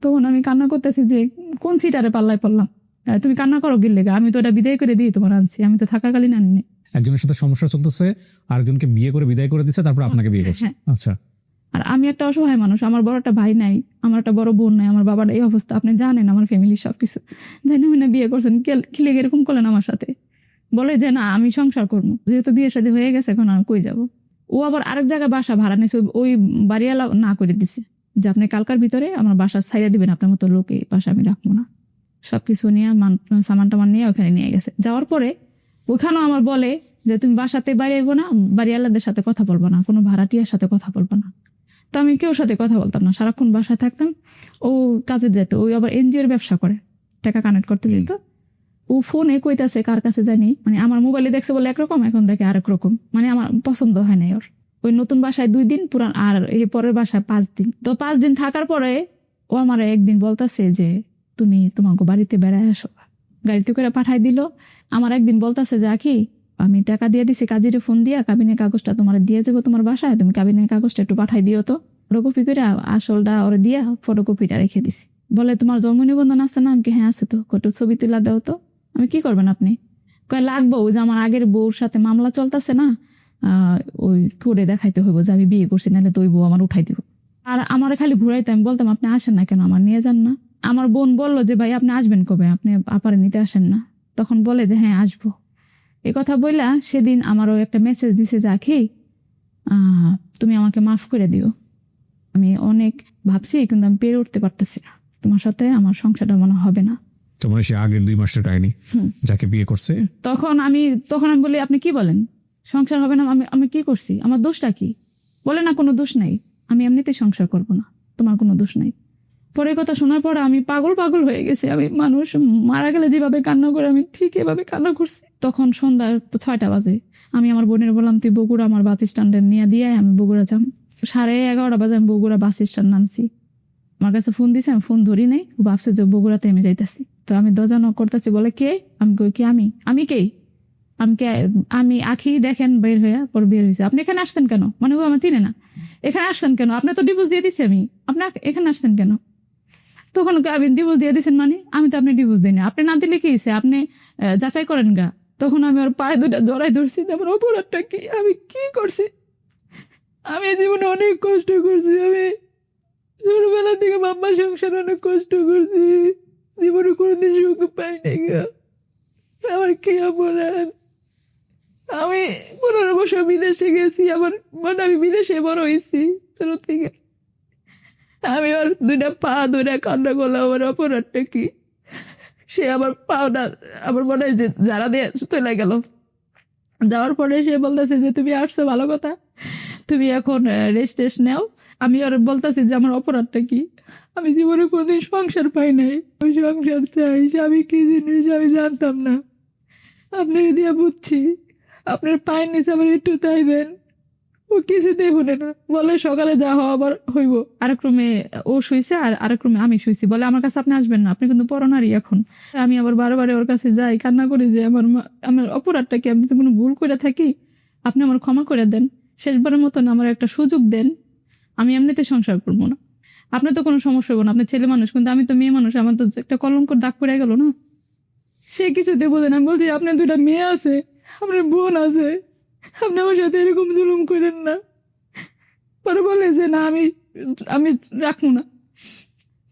তখন আমি কান্না করতেছি যে কোন সিটারে পাল্লায় পড়লাম, তুমি কান্না করো গিলে, আমি তো এটা বিদায় করে দিই তোমার আনছি, আমি তো থাকাকালীন আনিনি। একজনের সাথে সমস্যা চলতেছে, আরেকজনকে বিয়ে করে বিদায় করে দিচ্ছে, তারপর আপনাকে বিয়ে করছে। আচ্ছা। আর আমি একটা অসহায় মানুষ, আমার বড় একটা ভাই নাই, আমার একটা বড় বোন নাই, আমার বাবার এই অবস্থা আপনি জানেন, আমার ফ্যামিলির সবকিছু জানি বিয়ে করছেন, খিলে এরকম করলেন আমার সাথে। বলে যে না আমি সংসার করবো, যেহেতু বিয়ে শাদী হয়ে গেছে এখন আর কই যাব। ও আবার আরেক জায়গায় বাসা ভাড়া নিয়েছে, ওই বাড়িওয়ালা না করে দিছে যে আপনি কালকার ভিতরে আমার বাসা ছাইড়া দিবেন, আপনার মতো লোক এই বাসা আমি রাখবো না। সবকিছু নিয়ে সামান টামান নিয়ে ওখানে নিয়ে গেছে। যাওয়ার পরে ওখানেও আমার বলে যে তুমি বাসাতে বাইরে আইবো না, বাড়িওয়ালাদের সাথে কথা বলবো না, কোনো ভাড়াটিয়ার সাথে কথা বলবো না। তো আমি কেউ সাথে কথা বলতাম না, সারাক্ষণ বাসায় থাকতাম। ও কাজে যেত, ওই আবার এনজিওর ব্যবসা করে, টাকা কানেক্ট করতে যেত। ও ফোনে কইতাছে কার কাছে জানি, মানে আমার মোবাইলে দেখছে বলে একরকম, এখন দেখে আরেক রকম, মানে আমার পছন্দ হয় না ওর। ওই নতুন বাসায় 2 দিন, পুরান আর এই পরের বাসায় 5 দিন। তো 5 দিন থাকার পরে ও আমার একদিন বলতাছে যে তুমি তোমাকে বাড়িতে বেড়ায় আসো, গাড়িতে করে পাঠাই দিল। আমার একদিন বলতাছে যে আখি আমি টাকা দিয়ে দিছি, কাজীরে ফোন দিয়া কাবিনের কাগজটা তোমার দিয়ে যাবো তোমার বাসায়, তুমি কাবিনের কাগজটা একটু পাঠাই দিও তো। ফটোকপি করে আসলটা ওরে দিয়া ফটোকপিটা রেখে দিছি। বলে তোমার জন্ম নিবন্ধন আছে না? আমি হ্যাঁ আছে। তো কত ছবি তুলা দাও তো। আমি কি করবেন আপনি? কয় লাগবো, ওই যে আমার আগের বউর সাথে মামলা চলতেছে না, ওই করে দেখাইতে হইব যে আমি বিয়ে করছি, নাহলে তো ওই বউ আমার উঠাই দিব। আর আমার খালি ঘুরাইতো। আমি বলতাম আপনি আসেন না কেন, আমার নিয়ে যান না। আমার বোন বললো যে ভাই আপনি আসবেন কবে, আপনি আপারে নিতে আসেন না? তখন বলে যে হ্যাঁ আসবো। এই কথা বললা সেদিন আমারও একটা মেসেজ দিছে যে আখি তুমি আমাকে মাফ করে দিও, আমি অনেক ভাবছি কিন্তু আমি পেরে উঠতে পারতেছি না, তোমার সাথে আমার সংসারটা মনে হবে না। তোমার সে আগের 2 মাসের কাহিনী, যাকে বিয়ে করছে। তখন আমি বলি আপনি কি বলেন, সংসার হবে না? আমি কি করছি, আমার দোষটা কি? বলে না কোনো দোষ নাই, আমি এমনিতে সংসার করব না, তোমার কোনো দোষ নাই। পরে কথা শোনার পর আমি পাগল হয়ে গেছি। আমি মানুষ মারা গেলে যেভাবে কান্না করে আমি ঠিক এভাবে কান্না করছি। তখন সন্ধ্যা 6টা বাজে। আমি আমার বোনের বললাম তুই বগুড়া আমার বাস স্ট্যান্ডে নিয়ে দিয়ে আমি বগুড়া যাম। 11:30 বাজে আমি বগুড়া বাস স্ট্যান্ড নামছি। আমার কাছে ফোন দিছে, আমি ফোন ধরি নাই। ও ভাবছে যে বগুড়াতে আমি যাইতেছি। তো আমি দরজা নক করতেছি, বলে কে? আমি কই কি আমি কে? আমি আখি দেখেন বের হয়ে পর বের হয়েছে। আপনি এখানে আসছেন কেন? মানে ও আমার চিনে না। এখানে আসছেন কেন? আপনি তো ডিভোর্স দিয়ে দিচ্ছি আমি, আপনার এখানে আসছেন কেন? তখন আমি ডিভোর্স দিয়ে দিচ্ছেন মানে? আমি তো আপনি ডিভোর্স দিই না, আপনি না দিলে কি হয়েছে, আপনি যাচাই করেন গা। তখন আমি ওর পায়ে দুটা জড়াই ধরছি, আমার অপরাধটা কি, আমি কি করছি? আমি জীবনে অনেক কষ্ট করছি। আমি ছোটবেলা থেকে বাবা সংসার অনেক কষ্ট করছি, জীবনে কোনোদিন সুখ পাই নাই গা। আমার কি অপরাধ? আমি 15 বছর বিদেশে গেছি, মানে আমি বিদেশে বড় হয়েছি ছোট থেকে। আমি ওর দুইটা পা ধরে কান্না করলাম, আমার অপরাধটা কি? সে আমার পাওনা আমার মনে হয় যে যারা দিয়ে চলে গেল। যাওয়ার পরে সে বলতেছে যে তুমি আসছো ভালো কথা, তুমি এখন রেস্ট টেস্ট নেও। আমি ওর বলতেছি যে আমার অপরাধটা কি। আমি জীবনে কোনদিন সংসার পাই নাই, আমি সংসার চাই। আমি কি জিনিস আমি জানতাম না, আপনাকে দিয়ে বুঝছি। আপনার পায়ের নিচে আমার একটু তাই দেন। ও কিছুতেই শুনে না, বলে সকালে যা হওয়া আবার হইব। আরেক রুমে ও শুইছে আর আরেক রুমে আমি শুইছি। বলে আমার কাছে আপনি আসবেন না, আপনি কিন্তু পরনারী এখন। আমি আবার বারে ওর কাছে যাই, কান্না করি যে আমার অপরাধটা কি, আমি যদি কোনো ভুল করে থাকি আপনি আমার ক্ষমা করে দেন, শেষবারের মতন আমার একটা সুযোগ দেন। আমি এমনিতে সংসার করবো না, আপনার তো কোনো সমস্যা হবো না, আপনি ছেলে মানুষ, কিন্তু আমি তো মেয়ে মানুষ, আমার তো একটা কলঙ্কর দাগ পড়ে গেল না। সে কিছুতে বোঝে না। বলছি আপনার 2টা মেয়ে আছে, আপনার বোন আছে, আপনি আমার সাথে এরকম জুলুম করেন না। পরে বলে যে না আমি রাখবো না।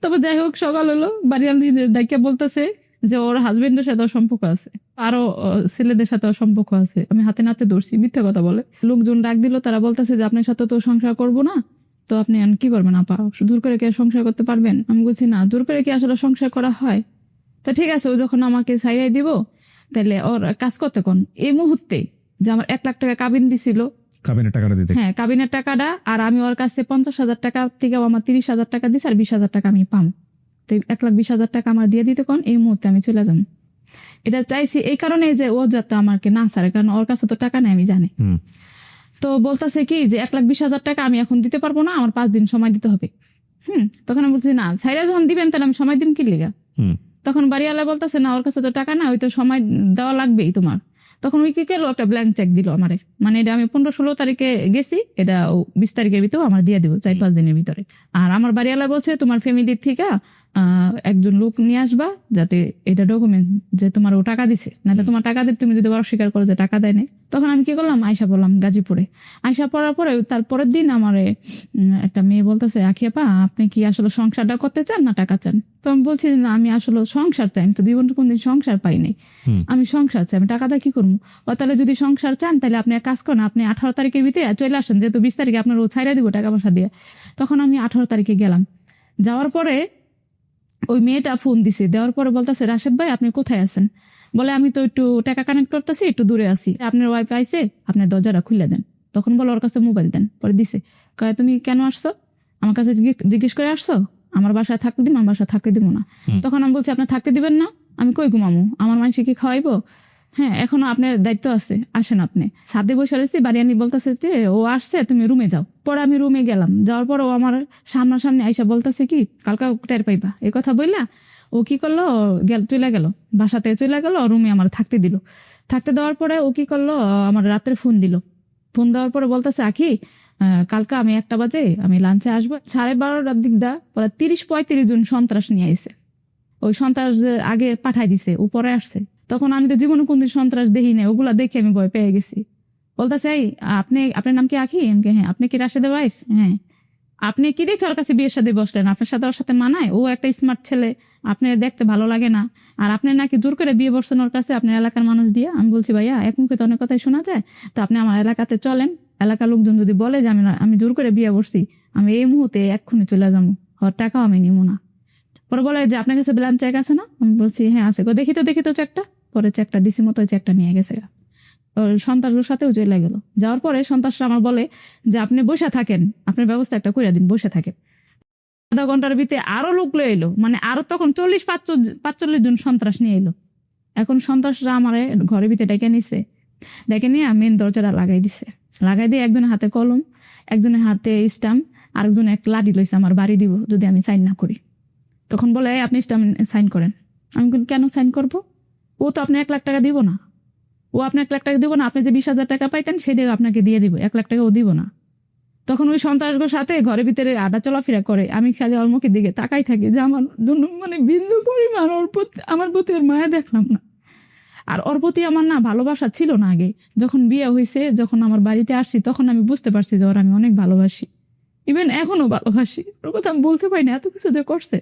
তবে যাই হোক, সকাল হলো, বাড়িয়ালি ডাইকা বলতেছে যে ওর হাজবেন্ডের সাথে সম্পর্ক আছে, আরো ছেলেদের সাথে সম্পর্ক আছে। আমি হাতে নাতে ধরছি, মিথ্যা কথা বলে। লোকজন ডাক দিল, তারা বলতেছে যে আপনার সাথে তো সংসার করব না, তো আপনি কি করবেন আপা, দূর করে কি সংসার করতে পারবেন? আমি বলছি না, দূর করে কি আসলে সংসার করা হয়? তো ঠিক আছে, ও যখন আমাকে ছাইড়াই দিব তাহলে ওর কাজ করতে কোন এই মুহূর্তে যে আমার 1 লাখ টাকা কাবিন দিছিল, কাবিনের টাকাটা দিতে। হ্যাঁ, কাবিনের টাকাটা, আর আমি ওর কাছে 50,000 টাকা থেকে আমার 30,000 টাকা দিছে, আর 20,000 টাকা আমি পাম। তো 1,20,000 টাকা আমার দিয়ে দিতে কোন এই মুহূর্তে আমি চলে যাম। এটা চাইছি এই কারণে যে ও যাতে আমাকে না ছাড়ে, কারণ ওর কাছে তো টাকা নেই আমি জানি। তো বলতেছে কি যে 1,20,000 টাকা আমি এখন দিতে পারবো না, আমার 5 দিন সময় দিতে হবে। তখন আমি বলছি না, ছাইরা যখন দিবেন তাহলে আমি সময় দিন কি লিগা? তখন বাড়িওয়ালা বলতেছে না, ওর কাছে তো টাকা না, ওই তো সময় দেওয়া লাগবেই তোমার। তখন ওই কি গেল, একটা ব্ল্যাঙ্ক চেক দিল আমারে, মানে এটা আমি 15-16 তারিখে গেছি, এটা 20 তারিখের ভিতরে আমার দিয়ে দিব, 4-5 দিনের ভিতরে। আর আমার বাড়িওয়ালা বলছে তোমার ফ্যামিলির থেকে একজন লোক নিয়ে আসবা, যাতে এটা ডকুমেন্ট যে তোমার ও টাকা দিছে, নাহলে তোমার টাকা দিতে তুমি যদি অস্বীকার করো যে টাকা দেয় নাই। তখন আমি কি করলাম, আয়সা পড়লাম গাজীপুরে। আয়সা পড়ার পরে তারপরের দিন আমার একটা মেয়ে বলতেছে, আখি আপা আপনি কি আসলে সংসারটা করতে চান না টাকা চান? তো আমি বলছি না, আমি আসলে সংসার চাই, আমি তো জীবনে কোনদিন সংসার পাই নাই, আমি সংসার চাই, আমি টাকাটা কি করবো? ও তাহলে যদি সংসার চান তাহলে আপনি এক কাজ করেন, আপনি 18 তারিখের ভিতরে চলে আসেন, যেহেতু 20 তারিখে আপনার ও ছাইড়া দিব টাকা পয়সা দিয়ে। তখন আমি 18 তারিখে গেলাম। যাওয়ার পরে ওই মেয়েটা ফোন দিছে, দেওয়ার পরে বলতেছে, রাশেদ ভাই আপনি কোথায় আছেন? বলে আমি তো একটু টাকা কানেক্ট করতেছি, একটু দূরে আছি, আপনার ওয়াইফ আইছে, আপনার দরজাটা খুলে দেন। তখন বলো ওর কাছে মোবাইল দেন। পরে দিছে, কয় তুমি কেন আসছো আমার কাছে, জিজ্ঞেস করে আসছো? আমার বাসায় থাকতে দিব, আমার বাসায় থাকতে দিব না। তখন আমি বলছি আপনার থাকতে দিবেন না, আমি কই ঘুমামো, আমার মানুষকে কি খাওয়াইবো? হ্যাঁ, এখনো আপনার দায়িত্ব আছে, আসেন। আপনি ছাদে বসে রয়েছি, বাড়িয়ানি বলতেছে যে ও আসছে, তুমি রুমে যাও। পরে আমি রুমে গেলাম, যাওয়ার পর ও আমার সামনাসামনি আইসা বলতেছে কি কালকা টের পাইবা, এই কথা বললা ও কি করলো, চলে গেল, বাসাতে চলে গেল, রুমে আমার থাকতে দিল। থাকতে দেওয়ার পরে ও কি করলো, আমার রাত্রে ফোন দিল। ফোন দেওয়ার পরে বলতেছে, আখি কালকা আমি 1টা বাজে আমি লাঞ্চে আসবো। 12:30টার দিক দা পরে 30-35 জন সন্ত্রাস নিয়ে আইছে। ওই সন্ত্রাস আগে পাঠাই দিছে, উপরে আসছে। তখন আমি তো জীবনে কোনদিন সন্ত্রাস দেখি নাই, ওগুলা দেখে আমি ভয় পেয়ে গেছি। বলতেছে, এই আপনার নাম কি আখি? হ্যাঁ। আপনি কি রাশেদের ওয়াইফ? হ্যাঁ। আপনি কি দেখে ওর কাছে বিয়ের সাথে বসলেন? আপনার সাথে ওর সাথে মানায়? ও একটা স্মার্ট ছেলে, আপনার দেখতে ভালো লাগে না, আর আপনি নাকি জোর করে বিয়ে বসছেন ওর কাছে আপনার এলাকার মানুষ দিয়ে। আমি বলছি ভাইয়া এখন তো অনেক কথাই শোনা যায়, তো আপনি আমার এলাকাতে চলেন, এলাকার লোকজন যদি বলে যে আমি জোর করে বিয়ে বসছি, আমি এই মুহূর্তে এক্ষুনি চলে যাবো, ওর টাকাও আমি নিবো না। পরে বলে যে আপনার কাছে ব্ল্যাঙ্ক চেক আছে না? আমি বলছি হ্যাঁ আছে। দেখি তো চেকটা। পরে চেকটা দিছি মতো চেকটা নিয়ে গেছে। ওর সন্ত্রাসের সাথেও চলে গেল। যাওয়ার পরে সন্ত্রাসরা আমার বলে যে আপনি বসে থাকেন, আপনার ব্যবস্থা একটা করে দিন, বসে থাকেন। আধা ঘন্টার ভিতরে আরো লোক লয়ে এলো, মানে আরো তখন 40-45 জন সন্ত্রাস নিয়ে এলো। এখন সন্ত্রাসরা আমার ঘরের ভিতরে ডেকে নিছে, ডেকে নিয়ে মেন দরজাটা লাগাই দিছে। লাগাই দিয়ে একজনের হাতে কলম, একজনের হাতে স্টাম্প, আরেকজন এক লাঠি লইছে আমার বাড়ি দিব যদি আমি সাইন না করি। তখন বলে আপনি স্টাম্প সাইন করেন। আমি কেন সাইন করব? ও তো আপনি 1 লাখ টাকা দিব না, ও আপনি 1 লাখ টাকা দিব না, আপনি যে 20,000 টাকা পাইতেন সেটাও আপনাকে দিয়ে দিব, 1 লাখ টাকা ও দিব না। তখন ওই সন্ত্রাসগুলোর সাথে ঘরের ভিতরে আড্ডা চলাফেরা করে। আমি খালি ওর মুখের দিকে তাকাই থাকি যে আমার জন্য মানে বিন্দু পরিমাণ আমার প্রতি ওর মায়া দেখলাম না। আর ওর প্রতি আমার না ভালোবাসা ছিল না আগে। যখন বিয়ে হয়েছে, যখন আমার বাড়িতে আসছি, তখন আমি বুঝতে পারছি যে ওর আমি অনেক ভালোবাসি। ইভেন এখনো ভালোবাসি। ওর কথা আমি বলতে পারি না, এত কিছু যে করছে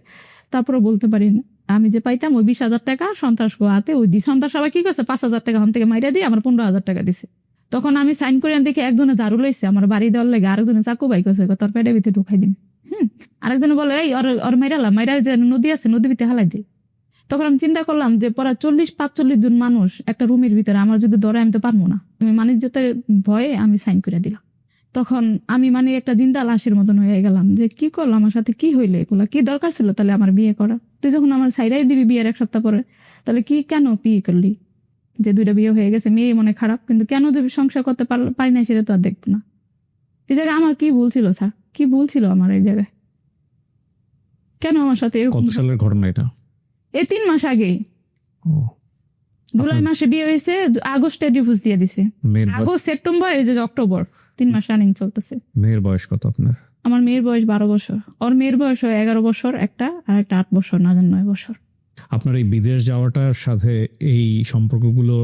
তারপরে বলতে পারি না। আমি যে পাইতাম ওই 20,000 টাকা সন্ত্রাস হাতে ওই দি, সন্ত্রাস সবাই কি করছে 5,000 টাকা হন থেকে মাইরা দিয়ে আমার 15,000 টাকা দিছে। তখন আমি সাইন করে দেখি একজনে ঝাড়ু লইছে আমার বাড়ি দেওয়ার লেগে, আরেকজনে চাকু বাই করছে তোর পেটের ভিতরে ঢুকাই দিন। আরেকজনে বলে এই ওর মাইরালাম, মাইরা যে নদী আছে নদী ভিতরে হালাই দিই। তখন আমি চিন্তা করলাম যে পরে 40-45 জন মানুষ একটা রুমের ভিতরে, আমার যদি ধরে আমি তো পারবো না। আমি মানিজ্যতের ভয়ে আমি সাইন করে দিলাম। তখন আমি মানে একটা জিন্দা লাশের মতন হয়ে গেলাম যে কি করলো আমার সাথে, কি হইলে এগুলো, কি দরকার ছিল তাহলে আমার বিয়ে করা? তুই যখন আমার সাইডাই দিবি বিয়ের 1 সপ্তাহ পরে, তাহলে কি কেন বিয়ে করলি? যে 2টা বিয়ে হয়ে গেছে, মেয়ে মনে খারাপ, কিন্তু কেন যদি সংসার করতে পারি না সেটা তো আর দেখবো না। এই জায়গায় আমার কি ভুল ছিল স্যার, কি ভুল ছিল আমার এই জায়গায়? কেন আমার সাথে এরকম? কত সালের ঘটনা এটা? এই 3 মাস আগে, জুলাই মাসে বিয়ে হয়েছে, আগস্টে ডিভোর্স দিয়ে দিছে। আগস্ট, সেপ্টেম্বর, এই যে অক্টোবর, 3 মাস রানিং চলতেছে। মেয়ের বয়স কত আপনার? আমার মেয়ের বয়স 12 বছর। ওর মেয়ের বয়স 11 বছর একটা, আর একটা 8 বছর, না 9 বছর। আপনার এই বিদেশ যাওয়াটার সাথে এই সম্পর্কগুলো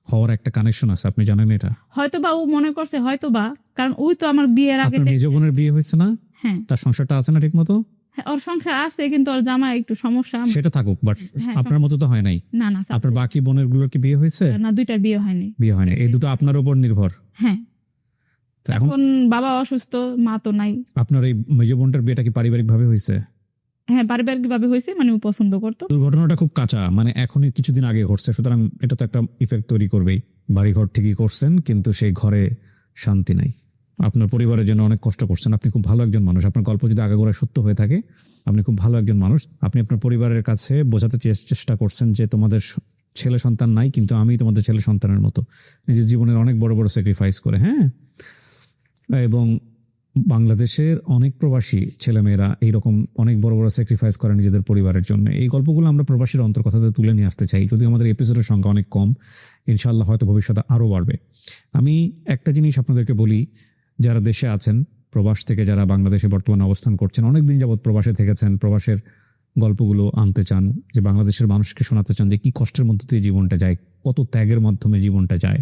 হওয়ার একটা কানেকশন আছে, আপনি জানেন এটা? হয়তোবা ও মনে করছে, হয়তোবা, কারণ ওই তো আমার বিয়ের আগে আপনার মেজ বোনের বিয়ে হয়েছে না? হ্যাঁ। তার সংসারটা আছে না ঠিক মতো? হ্যাঁ, ওর সংসার আছে, কিন্তু ওর জামাই একটু সমস্যা। সেটা থাকুক, বাট আপনার মতো তো হয় নাই। না না, আপনার বাকি বোনের গুলোর কি বিয়ে হয়েছে? না, 2টার বিয়ে হয়নি। বিয়ে হয়নি, এই দুটো আপনার উপর নির্ভর। হ্যাঁ, তো এখন বাবা অসুস্থ, মা তো নাই। আপনার এই মেজ বোনটার বিয়েটা কি পারিবারিক ভাবে হয়েছে? হ্যাঁ, পারিবারিক ভাবে হয়েছে, মানে ও পছন্দ করতো। দুর্ঘটনাটা খুব কাঁচা, মানে এখনই কিছুদিন আগে ঘটছে, সুতরাং এটা তো একটা ইফেক্ট তৈরি করবেই। বাড়িঘর ঠিকই করছেন, কিন্তু সেই ঘরে শান্তি নাই। আপনার পরিবারের জন্য অনেক কষ্ট করছেন। আপনি খুব ভালো একজন মানুষ। আপনার গল্প যদি আগাগোড়া সত্য হয়ে থাকে, আপনি খুব ভালো একজন মানুষ। আপনি আপনার পরিবারের কাছে বোঝাতে চেষ্টা করছেন যে তোমাদের ছেলে সন্তান নাই, কিন্তু আমি তোমাদের ছেলে সন্তানের মতো, নিজের জীবনের অনেক বড় বড় স্যাক্রিফাইস করে। হ্যাঁ, এবং বাংলাদেশের অনেক প্রবাসী ছেলেমেয়েরা এইরকম অনেক বড় বড় স্যাক্রিফাইস করে নিজেদের পরিবারের জন্য। এই গল্পগুলো আমরা প্রবাসীর অন্তর্কথাতে তুলে নিয়ে আসতে চাই, যদিও আমাদের এপিসোডের সংখ্যা অনেক কম। ইনশাআল্লাহ হয়তো ভবিষ্যতে আরও বাড়বে। আমি একটা জিনিস আপনাদেরকে বলি, যারা দেশে আছেন, প্রবাস থেকে যারা বাংলাদেশে বর্তমানে অবস্থান করছেন, অনেক দিন যাবৎ প্রবাসে থেকেছেন, প্রবাসের গল্পগুলো আনতে চান, যে বাংলাদেশের মানুষকে শোনাতে চান যে কি কষ্টের মধ্যে দিয়ে জীবনটা যায়, কত ত্যাগের মাধ্যমে জীবনটা যায়,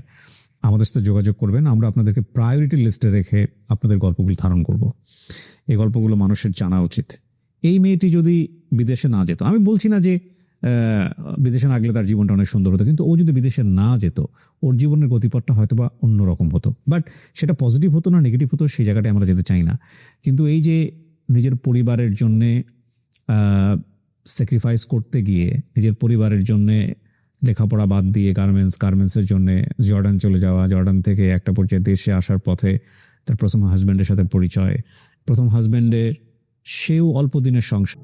আমাদের সাথে যোগাযোগ করবেন। আমরা আপনাদেরকে প্রায়োরিটি লিস্টে রেখে আপনাদের গল্পগুলো ধারণ করব। এই গল্পগুলো মানুষের জানা উচিত। এই মেয়েটি যদি বিদেশে না যেত, আমি বলছি না যে বিদেশে না গেলে তার জীবনটা অনেক সুন্দর হতো, কিন্তু ও যদি বিদেশে না যেত, ওর জীবনের গতিপথটা হয়তো বা অন্যরকম হতো। বাট সেটা পজিটিভ হতো না নেগেটিভ হতো, সেই জায়গাটায় আমরা যেতে চাই না। কিন্তু এই যে নিজের পরিবারের জন্যে স্যাক্রিফাইস করতে গিয়ে, নিজের পরিবারের জন্যে লেখাপড়া বাদ দিয়ে গার্মেন্টসের জন্য জর্ডান চলে যাওয়া, জর্ডান থেকে একটা পর্যায়ে দেশে আসার পথে তার প্রথম হাজব্যান্ডের সাথে পরিচয়, প্রথম হাজব্যান্ডের সেও অল্প দিনের সংসার।